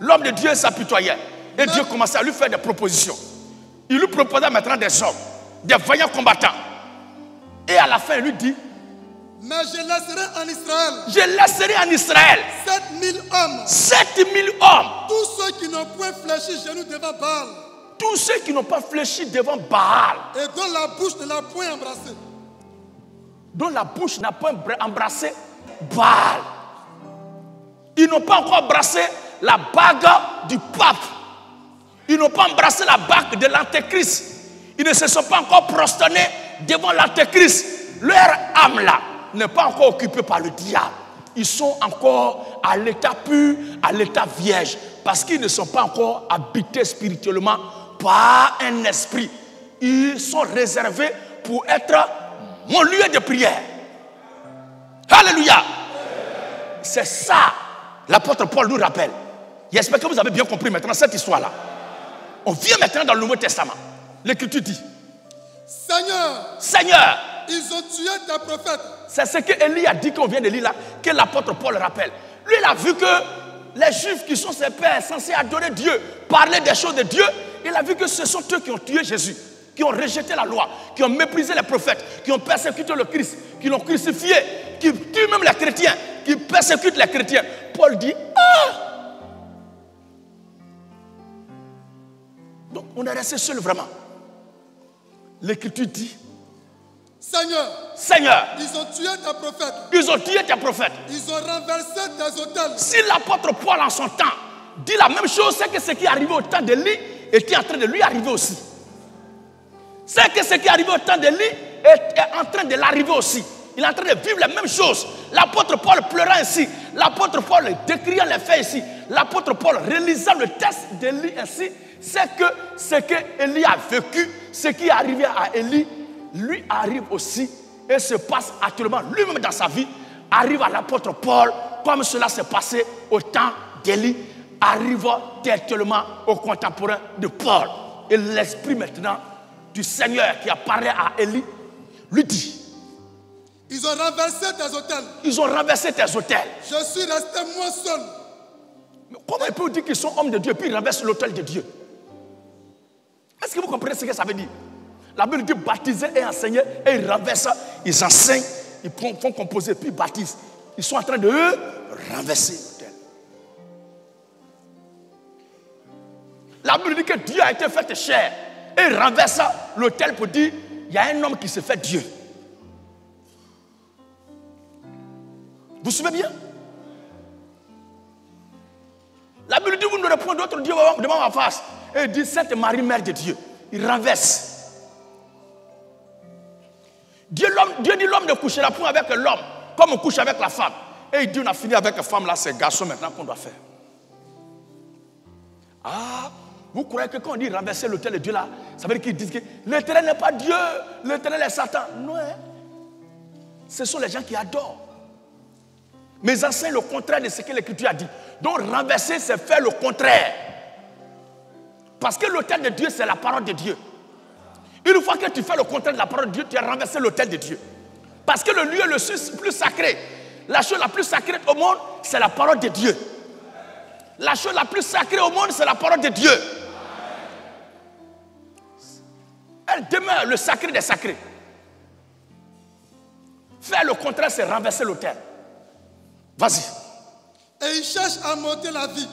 l'homme de Dieu s'apitoyait. Et Dieu commençait à lui faire des propositions. Il lui proposait maintenant des hommes, des vaillants combattants. Et à la fin, il lui dit, mais je laisserai en Israël. Je laisserai en Israël 7000 hommes. 7000 hommes. Tous ceux qui n'ont point fléchi genoux devant Baal. Tous ceux qui n'ont pas fléchi devant Baal. Et dont la bouche ne l'a point embrassé. Dont la bouche n'a pas embrassé Baal. Ils n'ont pas encore embrassé la bague du pape. Ils n'ont pas embrassé la bague de l'antéchrist. Ils ne se sont pas encore prosternés devant l'antéchrist. Leur âme là n'est pas encore occupée par le diable. Ils sont encore à l'état pur, à l'état vierge. Parce qu'ils ne sont pas encore habités spirituellement par un esprit. Ils sont réservés pour être mon lieu de prière. Alléluia. C'est ça, l'apôtre Paul nous rappelle. J'espère que vous avez bien compris maintenant cette histoire-là. On vient maintenant dans le Nouveau Testament. L'Écriture dit, Seigneur, ils ont tué tes prophètes. C'est ce que Élie a dit qu'on vient de lire là, que l'apôtre Paul rappelle. Lui, il a vu que les Juifs qui sont ses pères, censés adorer Dieu, parler des choses de Dieu, il a vu que ce sont eux qui ont tué Jésus, qui ont rejeté la loi, qui ont méprisé les prophètes, qui ont persécuté le Christ, qui l'ont crucifié, qui tuent même les chrétiens, qui persécutent les chrétiens. Paul dit, ah! Donc on est resté seul vraiment. L'Écriture dit, Seigneur, ils ont tué tes prophètes. Ils ont tué tes prophètes. Ils ont renversé tes autels. Si l'apôtre Paul en son temps dit la même chose, c'est que ce qui est arrivé au temps d'Élie était en train de lui arriver aussi. C'est que ce qui est arrivé au temps d'Élie est en train de l'arriver aussi. Il est en train de vivre la même chose. L'apôtre Paul pleurant ici. L'apôtre Paul décriant les faits ici. L'apôtre Paul réalisant le texte d'Élie ainsi. C'est que ce que Élie a vécu, ce qui est arrivé à Élie, lui arrive aussi et se passe actuellement lui-même dans sa vie, arrive à l'apôtre Paul, comme cela s'est passé au temps d'Élie, arrive actuellement au contemporain de Paul. Et l'esprit maintenant du Seigneur qui apparaît à Élie lui dit, ils ont renversé tes autels. Ils ont renversé tes autels. Je suis resté moi seul. Mais comment ils peuvent dire qu'ils sont hommes de Dieu et puis ils renversent l'autel de Dieu? Est-ce que vous comprenez ce que ça veut dire? La Bible dit baptiser et enseigner, et ils renversent, ils enseignent, ils font composer, puis ils baptisent. Ils sont en train de renverser l'autel. La Bible dit que Dieu a été fait chair, et il renverse l'autel pour dire, il y a un homme qui se fait Dieu. Vous suivez bien? La Bible dit, vous n'aurez point d'autre Dieu devant ma face. Et il dit, Sainte Marie, Mère de Dieu. Il renverse. Dieu dit, l'homme ne couchera point avec l'homme, comme on couche avec la femme. Et il dit, on a fini avec la femme là, c'est garçon maintenant qu'on doit faire. Ah, vous croyez que quand on dit renverser l'autel de Dieu là, ça veut dire qu'ils disent que l'Éternel n'est pas Dieu, l'Éternel est Satan. Non, hein? Ce sont les gens qui adorent. Mais ils enseignent le contraire de ce que l'Écriture a dit. Donc renverser, c'est faire le contraire. Parce que l'autel de Dieu, c'est la parole de Dieu. Une fois que tu fais le contraire de la parole de Dieu, tu as renversé l'autel de Dieu. Parce que le lieu le plus sacré, la chose la plus sacrée au monde, c'est la parole de Dieu. La chose la plus sacrée au monde, c'est la parole de Dieu. Elle demeure le sacré des sacrés. Faire le contraire, c'est renverser l'autel. Vas-y. Et il cherche à m'ôter la vie.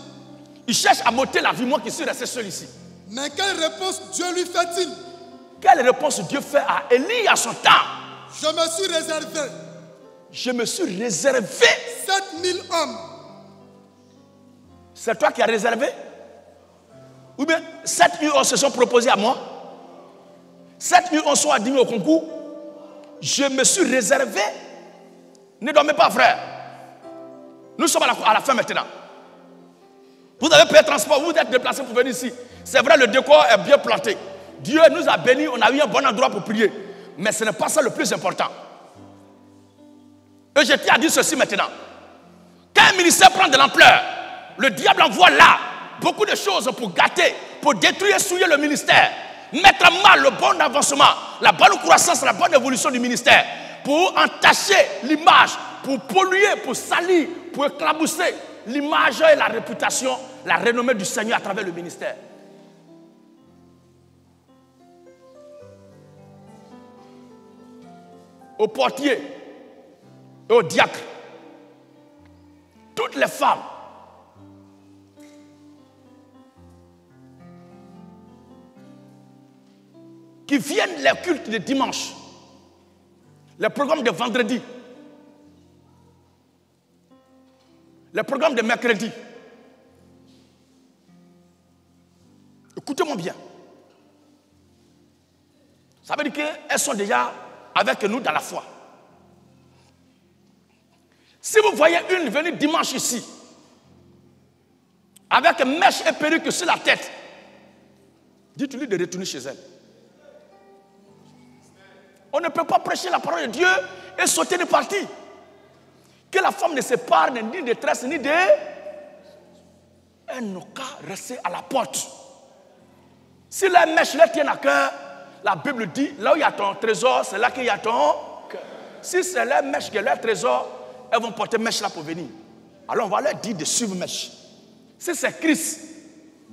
Il cherche à m'ôter la vie, moi qui suis resté seul ici. Mais quelle réponse Dieu lui fait-il? Quelle réponse Dieu fait à Élie à son temps? Je me suis réservé. Je me suis réservé 7000 hommes. C'est toi qui as réservé? Ou bien 7000 hommes se sont proposés à moi? 7000 hommes sont admis au concours? Je me suis réservé. Ne dormez pas, frère. Nous sommes à la fin maintenant. Vous avez payé le transport, vous êtes déplacé pour venir ici. C'est vrai, le décor est bien planté. Dieu nous a bénis, on a eu un bon endroit pour prier. Mais ce n'est pas ça le plus important. Et je tiens à dire ceci maintenant. Quand un ministère prend de l'ampleur, le diable envoie là beaucoup de choses pour gâter, pour détruire et souiller le ministère, mettre à mal le bon avancement, la bonne croissance, la bonne évolution du ministère, pour entacher l'image, pour polluer, pour salir, pour éclabousser l'image et la réputation, la renommée du Seigneur à travers le ministère. Aux portiers et aux diacres, toutes les femmes qui viennent les cultes de dimanche, les programmes de vendredi, les programmes de mercredi. Écoutez-moi bien. Ça veut dire qu'elles sont déjà avec nous dans la foi. Si vous voyez une venir dimanche ici, avec mèche et perruque sur la tête, dites-lui de retourner chez elle. On ne peut pas prêcher la parole de Dieu et sauter de parti. Que la femme ne se parle ni de détresse ni de... Elle n'a qu'à rester à la porte. Si les mèches les tiennent à cœur, la Bible dit, là où il y a ton trésor, c'est là qu'il y a ton cœur. Si c'est les mèches qui ont leur trésor, elles vont porter mèche là pour venir. Alors on va leur dire de suivre mèche. Si c'est Christ,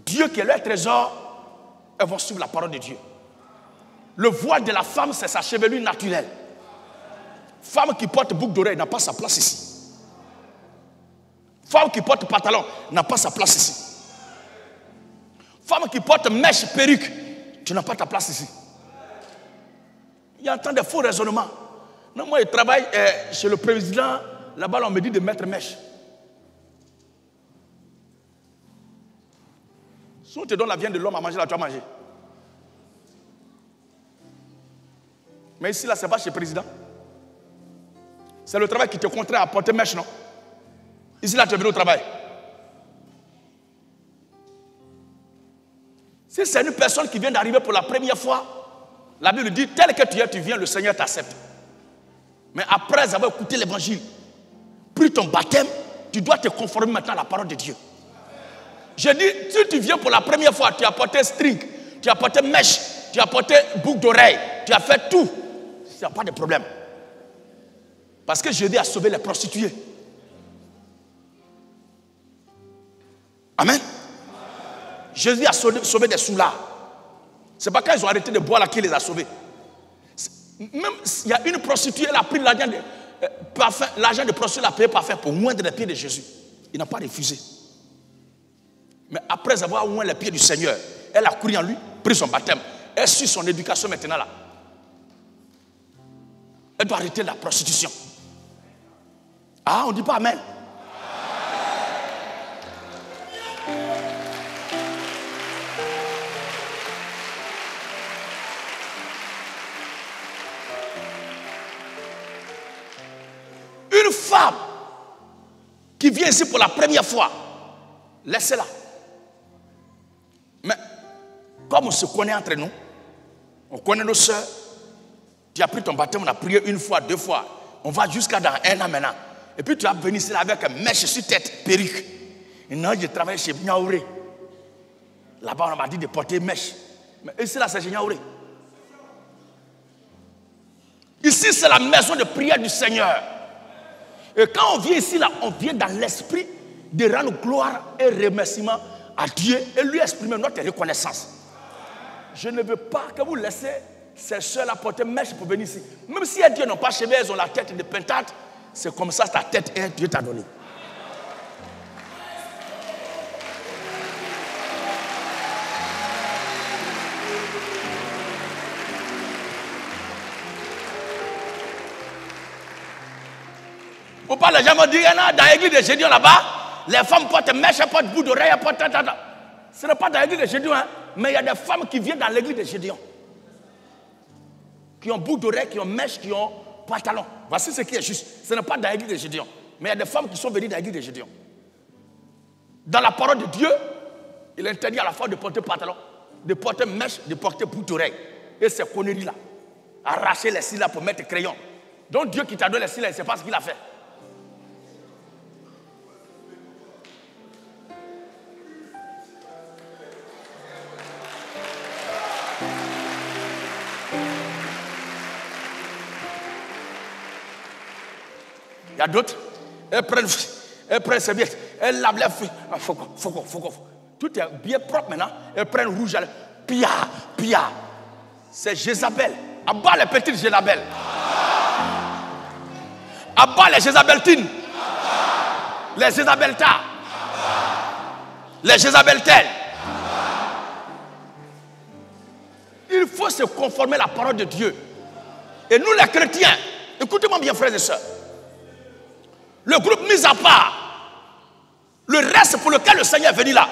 Dieu qui est leur trésor, elles vont suivre la parole de Dieu. Le voile de la femme, c'est sa chevelure naturelle. Femme qui porte boucle d'oreille n'a pas sa place ici. Femme qui porte pantalon n'a pas sa place ici. Femme qui porte mèche, perruque, tu n'as pas ta place ici. Il y a un temps de faux raisonnements. Non, moi, je travaille chez le président. Là-bas, on me dit de mettre mèche. Si on te donne la viande de l'homme à manger, là, tu vas manger. Mais ici, là, ce n'est pas chez le président. C'est le travail qui te contraint à porter mèche, non? Ici, là, tu es venu au travail. Si c'est une personne qui vient d'arriver pour la première fois, la Bible dit, tel que tu es, tu viens, le Seigneur t'accepte. Mais après avoir écouté l'évangile, pris ton baptême, tu dois te conformer maintenant à la parole de Dieu. Je dis, si tu viens pour la première fois, tu as porté string, tu as porté mèche, tu as porté boucle d'oreille, tu as fait tout, il n'y a pas de problème. Parce que Jésus a sauvé les prostituées. Amen. Jésus a sauvé des soulards. C'est pas quand ils ont arrêté de boire là qu'il les a sauvés. Même s'il y a une prostituée, elle a pris l'argent de prostituée, elle a payé parfum pour moindre les pieds de Jésus. Il n'a pas refusé. Mais après avoir oint les pieds du Seigneur, elle a couru en lui, pris son baptême. Elle suit son éducation maintenant là. Elle doit arrêter la prostitution. Ah, on ne dit pas amen. Une femme qui vient ici pour la première fois, laissez-la. Mais comme on se connaît entre nous, on connaît nos soeurs, tu as pris ton baptême, on a prié une fois, 2 fois, on va jusqu'à dans 1 an maintenant. Et puis tu vas venir ici avec un mèche sur tête, perruque. Et non, je travaille chez Niaouré. Là-bas, on m'a dit de porter mèche. Mais ici, là, c'est chez Niaouré. Ici, c'est la maison de prière du Seigneur. Et quand on vient ici, là, on vient dans l'esprit de rendre gloire et remerciement à Dieu et lui exprimer notre reconnaissance. Je ne veux pas que vous laissiez ces soeurs-là porter mèche pour venir ici. Même si Dieu n'ont pas cheveux, elles ont la tête de pentate, c'est comme ça ta tête est, Dieu t'a donné. Faut pas les gens me dire, dans l'église de Gédéon là-bas, les femmes portent mèche, elles portent bout d'oreille, elles portent... Ce n'est pas dans l'église de Gédéon, hein, mais il y a des femmes qui viennent dans l'église de Gédéon. Qui ont bout d'oreille, qui ont mèche, qui ont pantalon. Voici ce qui est juste. Ce n'est pas dans l'église de Gédéon. Mais il y a des femmes qui sont venues dans l'église de Gédéon. Dans la parole de Dieu, il interdit à la fois de porter pantalon, de porter mèche, de porter bout d'oreille. Et ces conneries-là. Arracher les cils là pour mettre crayon. Donc Dieu qui t'a donné les cils là, il ne sait pas ce qu'il a fait. Il y a d'autres, elles prennent ses billettes, elles lavent les feux. Faut. Tout est bien propre maintenant. Elles prennent rouge, pia. C'est Jézabel. Abat les petites Jézabel. Abat les Jézabeltines. Les Jézabeltas. Les Jézabeltelles. Il faut se conformer à la parole de Dieu. Et nous les chrétiens, écoutez-moi bien frères et sœurs. Le groupe mis à part, le reste pour lequel le Seigneur est venu là,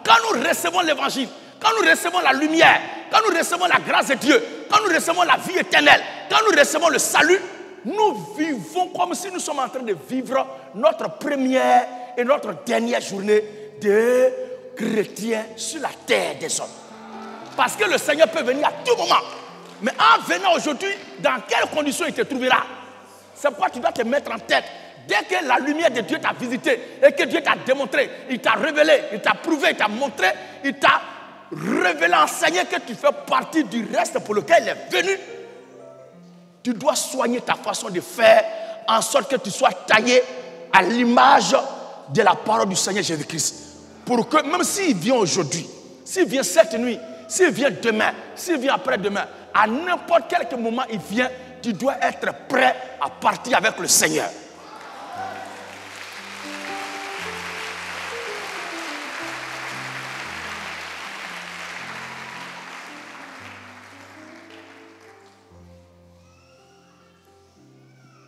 quand nous recevons l'évangile, quand nous recevons la lumière, quand nous recevons la grâce de Dieu, quand nous recevons la vie éternelle, quand nous recevons le salut, nous vivons comme si nous sommes en train de vivre notre première et notre dernière journée de chrétiens sur la terre des hommes. Parce que le Seigneur peut venir à tout moment. Mais en venant aujourd'hui, dans quelles conditions il te trouvera? C'est pourquoi tu dois te mettre en tête. Dès que la lumière de Dieu t'a visité et que Dieu t'a démontré, il t'a révélé, il t'a prouvé, il t'a montré, il t'a révélé, enseigné que tu fais partie du reste pour lequel il est venu, tu dois soigner ta façon de faire en sorte que tu sois taillé à l'image de la parole du Seigneur Jésus-Christ. Pour que même s'il vient aujourd'hui, s'il vient cette nuit, s'il vient demain, s'il vient après-demain, à n'importe quel moment il vient, tu dois être prêt à partir avec le Seigneur.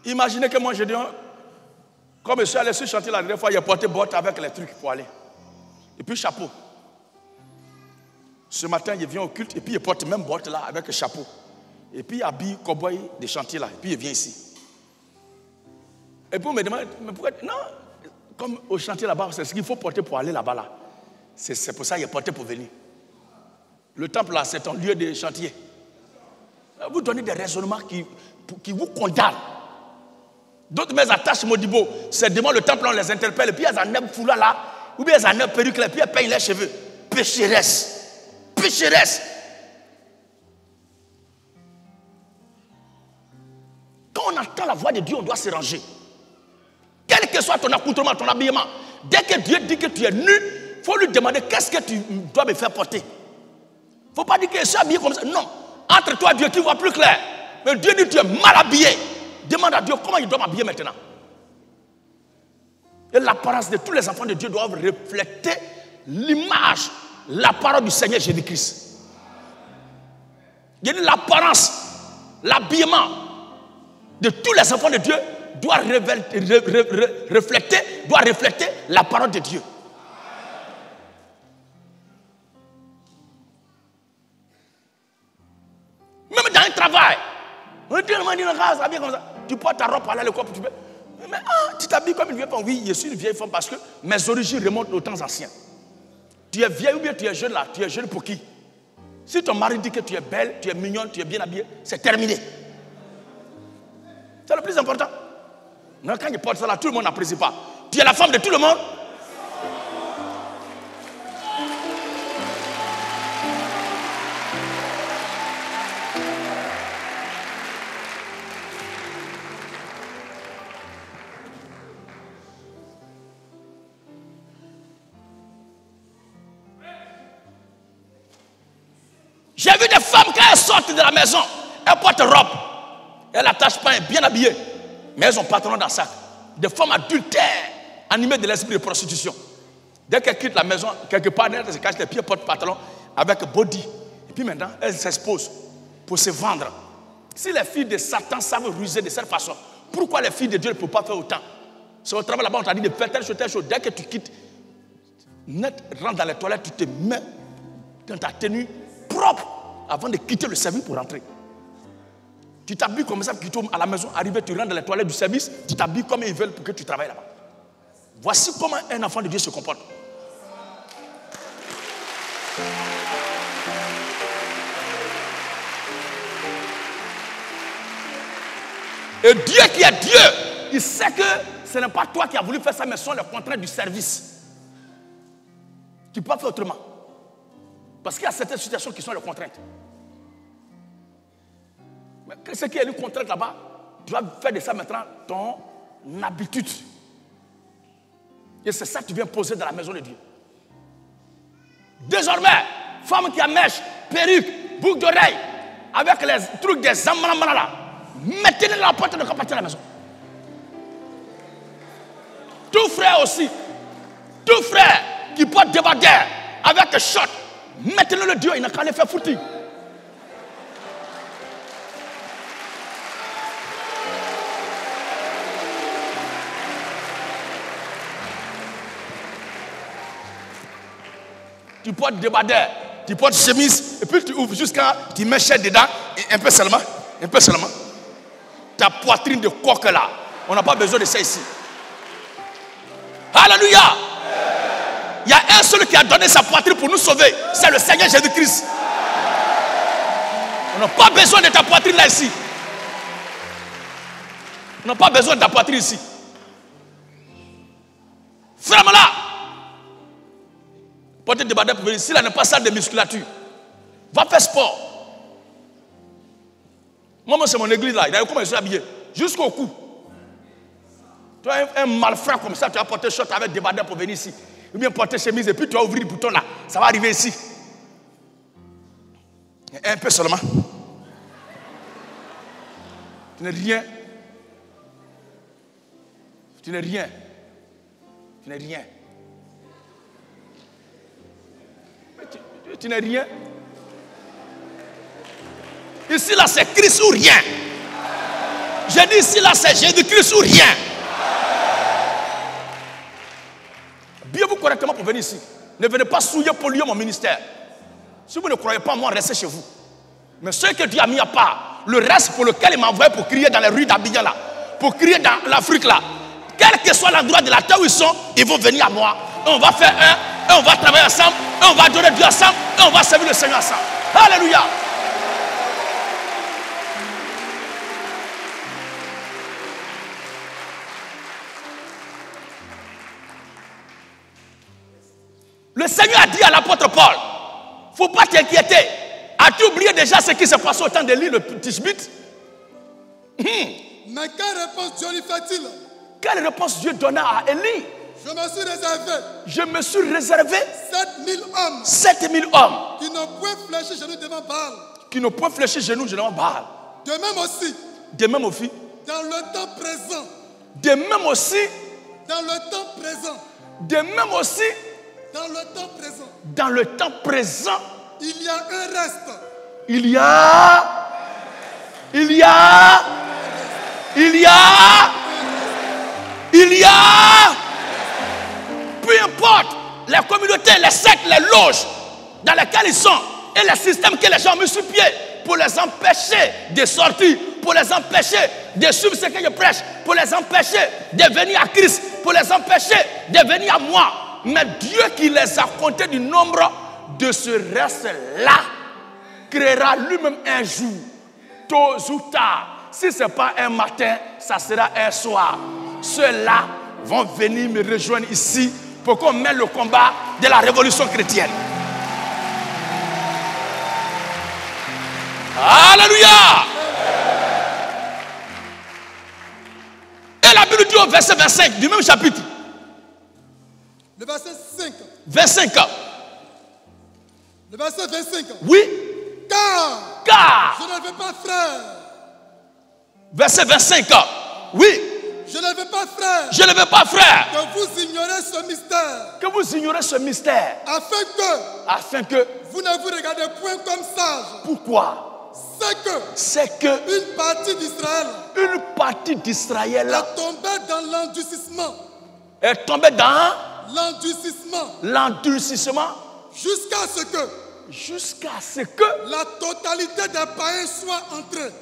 Imaginez que moi je dis, comme je suis allé sur le chantier la dernière fois, il a porté botte avec les trucs pour aller. Et puis chapeau. Ce matin, il vient au culte et puis il porte même botte là avec le chapeau. Et puis il habille cowboy des chantiers là. Et puis il vient ici. Et puis on me demande, mais pourquoi? Non, comme au chantier là-bas, c'est ce qu'il faut porter pour aller là-bas là. C'est pour ça qu'il est porté pour venir. Le temple là, c'est un lieu de chantier. Vous donnez des raisonnements qui vous condamnent. D'autres mes attaches Modibo, c'est devant le temple, on les interpelle, et puis elles en aiment foulard là, ou bien elles en aiment perruque là, et puis elles peignent les cheveux. Pécheresse. Quand on entend la voix de Dieu, on doit se ranger. Quel que soit ton accoutrement, ton habillement, dès que Dieu dit que tu es nu, il faut lui demander qu'est-ce que tu dois me faire porter. Il faut pas dire que je suis habillé comme ça. Non. Entre toi et Dieu, qui voit plus clair. Mais Dieu dit que tu es mal habillé. Demande à Dieu comment il doit m'habiller maintenant. Et l'apparence de tous les enfants de Dieu doivent refléter l'image, la parole du Seigneur Jésus-Christ. Il dit l'apparence, l'habillement de tous les enfants de Dieu doit refléter la parole de Dieu. Même dans un travail, tu portes ta robe pour aller à l'école, mais tu t'habilles comme une vieille femme. Oui, je suis une vieille femme parce que mes origines remontent aux temps anciens. Tu es vieille ou bien tu es jeune là, tu es jeune pour qui? Si ton mari dit que tu es belle, tu es mignonne, tu es bien habillée, c'est terminé. C'est le plus important. Non, quand il porte ça là, tout le monde n'apprécie pas. Tu es la femme de tout le monde. J'ai vu des femmes quand elles sortent de la maison, elles portent robe, elles attachent pas, bien habillées, mais elles ont pantalon dans le sac. Des femmes adultères, animées de l'esprit de prostitution. Dès qu'elles quittent la maison, quelque part, elles se cachent les pieds, portent pantalon avec body. Et puis maintenant, elles s'exposent pour se vendre. Si les filles de Satan savent ruser de cette façon, pourquoi les filles de Dieu ne peuvent pas faire autant? C'est au travail là-bas, on t'a dit de faire telle chose. Dès que tu quittes, rentre dans les toilettes, tu te mets dans ta tenue propre avant de quitter le service pour rentrer. Tu t'habilles comme ça, tu tournes à la maison, arrivé, tu rentres dans les toilettes du service, tu t'habilles comme ils veulent pour que tu travailles là-bas. Voici comment un enfant de Dieu se comporte. Et Dieu qui est Dieu, il sait que ce n'est pas toi qui as voulu faire ça, mais ce sont les contraintes du service. Tu peux pas faire autrement. Parce qu'il y a certaines situations qui sont les contraintes. Mais ce qui est une contrainte là-bas, tu vas faire de ça maintenant ton habitude. Et c'est ça que tu viens poser dans la maison de Dieu. Désormais, femme qui a mèche, perruque, boucle d'oreille, avec les trucs des ammanamana là, mettez-les dans la porte de partir de la maison. Tout frère aussi, tout frère qui porte débardeur avec un short, mettez-le le Dieu, il n'a qu'à les faire foutre. Tu portes débardeur, tu portes chemise, et puis tu ouvres jusqu'à, tu mets chair dedans, et un peu seulement. Ta poitrine de coque là, on n'a pas besoin de ça ici. Alléluia! Il y a un seul qui a donné sa poitrine pour nous sauver. C'est le Seigneur Jésus-Christ. On n'a pas besoin de ta poitrine là ici. On n'a pas besoin de ta poitrine ici. Ferme-la. Portez des badins pour venir. Si là n'est pas salle de musculature, va faire sport. Moi, c'est mon église là. Il a comment je suis habillé. Jusqu'au cou. Tu as un malfrat comme ça, tu vas porter short avec des badins pour venir ici. Ou bien porter chemise et puis tu vas ouvrir le bouton là. Ça va arriver ici. Un peu seulement. Tu n'es rien. Tu n'es rien. Tu n'es rien. Tu n'es rien. Ici là c'est Christ ou rien. J'ai dit ici là c'est Jésus-Christ ou rien. Bien-vous correctement pour venir ici. Ne venez pas souiller, polluer mon ministère. Si vous ne croyez pas en moi, restez chez vous. Mais ce que Dieu a mis à part, le reste pour lequel il m'a envoyé pour crier dans les rues d'Abidjan là, pour crier dans l'Afrique là, quel que soit l'endroit de la terre où ils sont, ils vont venir à moi. Et on va faire un, et on va travailler ensemble, et on va adorer Dieu ensemble, et on va servir le Seigneur ensemble. Alléluia. Le Seigneur a dit à l'apôtre Paul, il ne faut pas t'inquiéter. As-tu oublié déjà ce qui s'est passé au temps d'Élie, le Tishbite? Mais quelle réponse Dieu lui fait-il? Quelle réponse Dieu donna à Élie? Je Je me suis réservé. Je me suis réservé 7000 hommes. 7000 hommes. Qui n'ont point fléchi genoux devant Baal. Qui n'ont point fléchi genoux devant Baal. De même aussi. De même aussi. Dans le temps présent. De même aussi. Dans le temps présent. De même aussi. Dans le temps présent. Dans le temps présent. Il y a un reste. Il y a peu importe les communautés, les sectes, les loges dans lesquelles ils sont et les systèmes que les gens ont mis sur pied pour les empêcher de sortir, pour les empêcher de suivre ce que je prêche, pour les empêcher de venir à Christ, pour les empêcher de venir à moi. Mais Dieu qui les a comptés du nombre de ce reste-là créera lui-même un jour, tôt ou tard. Si ce n'est pas un matin, ça sera un soir. Ceux-là vont venir me rejoindre ici pour qu'on mène le combat de la révolution chrétienne. Alléluia! Et la Bible dit au verset 25 du même chapitre. Le verset 5. 25. Le verset 25. Oui. Car je ne veux pas, frère. Verset 25. Oui. Je ne veux pas, frère. Je ne veux pas, frère. Que vous ignorez ce mystère. Que vous ignorez ce mystère. Afin que vous ne vous regardez point comme sage. Pourquoi? C'est que une partie d'Israël est tombée dans l'endurcissement. Est tombée dans l'endurcissement. Jusqu'à ce que la totalité des païens soit entrée.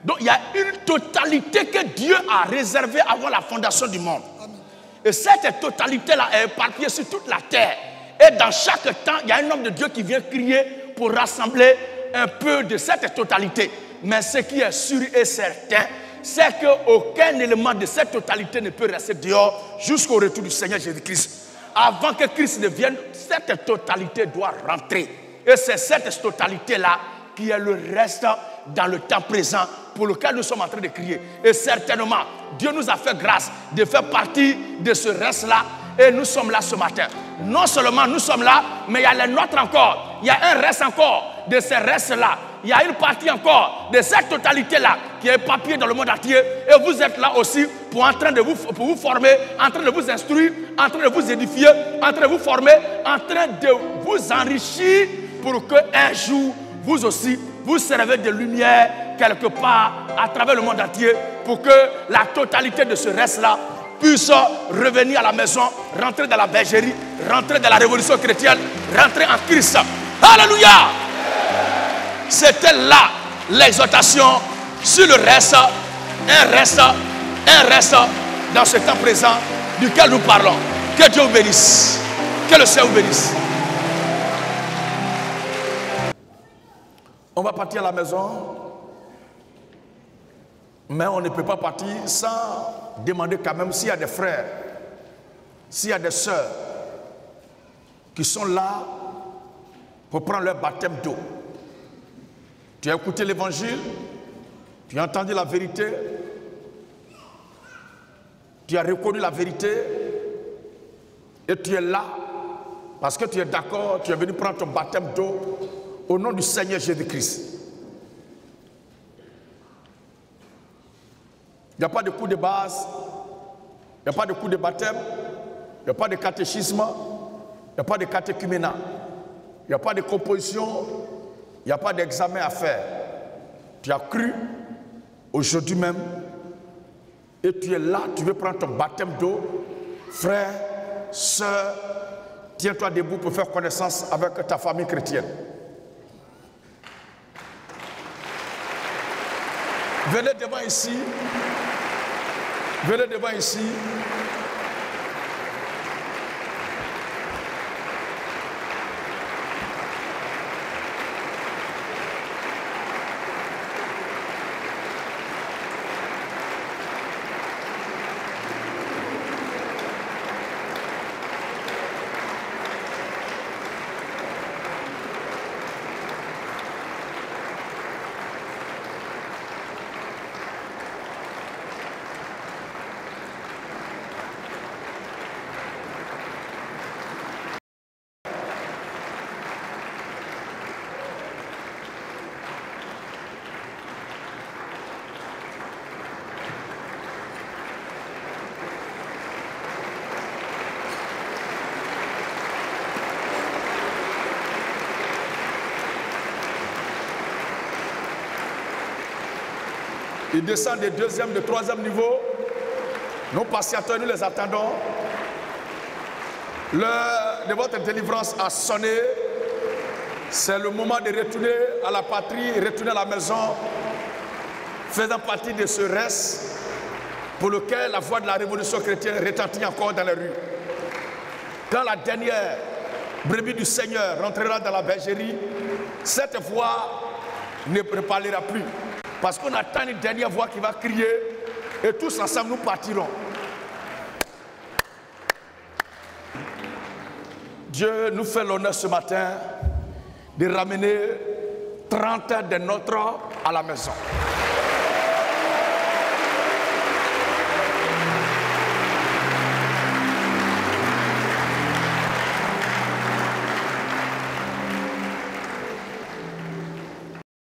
Donc il y a une totalité que Dieu a réservée avant la fondation du monde. Amen. Et cette totalité-là est éparpillée sur toute la terre. Et dans chaque temps, il y a un homme de Dieu qui vient crier pour rassembler un peu de cette totalité. Mais ce qui est sûr et certain, c'est qu'aucun élément de cette totalité ne peut rester dehors jusqu'au retour du Seigneur Jésus-Christ. Avant que Christ ne vienne, cette totalité doit rentrer. Et c'est cette totalité-là qui est le reste dans le temps présent pour lequel nous sommes en train de crier. Et certainement, Dieu nous a fait grâce de faire partie de ce reste-là. Et nous sommes là ce matin. Non seulement nous sommes là, mais il y a les nôtres encore. Il y a un reste encore de ces restes-là. Il y a une partie encore de cette totalité-là qui est éparpillée dans le monde entier. Et vous êtes là aussi pour vous former, en train de vous instruire, en train de vous édifier, en train de vous former, en train de vous enrichir pour qu'un jour, vous aussi, vous servez de lumière quelque part à travers le monde entier pour que la totalité de ce reste-là puisse revenir à la maison, rentrer dans la bergerie, rentrer dans la révolution chrétienne, rentrer en Christ. Alléluia! C'était là l'exhortation sur le reste, un reste dans ce temps présent duquel nous parlons. Que Dieu vous bénisse. Que le Seigneur vous bénisse. On va partir à la maison, mais on ne peut pas partir sans demander quand même s'il y a des frères, s'il y a des sœurs qui sont là pour prendre leur baptême d'eau. Tu as écouté l'évangile, tu as entendu la vérité, tu as reconnu la vérité et tu es là parce que tu es d'accord, tu es venu prendre ton baptême d'eau au nom du Seigneur Jésus-Christ. Il n'y a pas de coup de base, il n'y a pas de coup de baptême, il n'y a pas de catéchisme, il n'y a pas de catéchuménat, il n'y a pas de composition, il n'y a pas d'examen à faire. Tu as cru aujourd'hui même et tu es là, tu veux prendre ton baptême d'eau. Frère, sœur, tiens-toi debout pour faire connaissance avec ta famille chrétienne. Venez devant ici. Venez devant ici. Ils descendent des deuxième, de troisième niveau. Nos patienteurs, nous les attendons. L'heure de votre délivrance a sonné. C'est le moment de retourner à la patrie, retourner à la maison, faisant partie de ce reste pour lequel la voix de la révolution chrétienne retentit encore dans les rues. Quand la dernière brebis du Seigneur rentrera dans la bergerie, cette voix ne parlera plus. Parce qu'on attend une dernière voix qui va crier et tous ensemble nous partirons. Dieu nous fait l'honneur ce matin de ramener 30 de nôtres à la maison.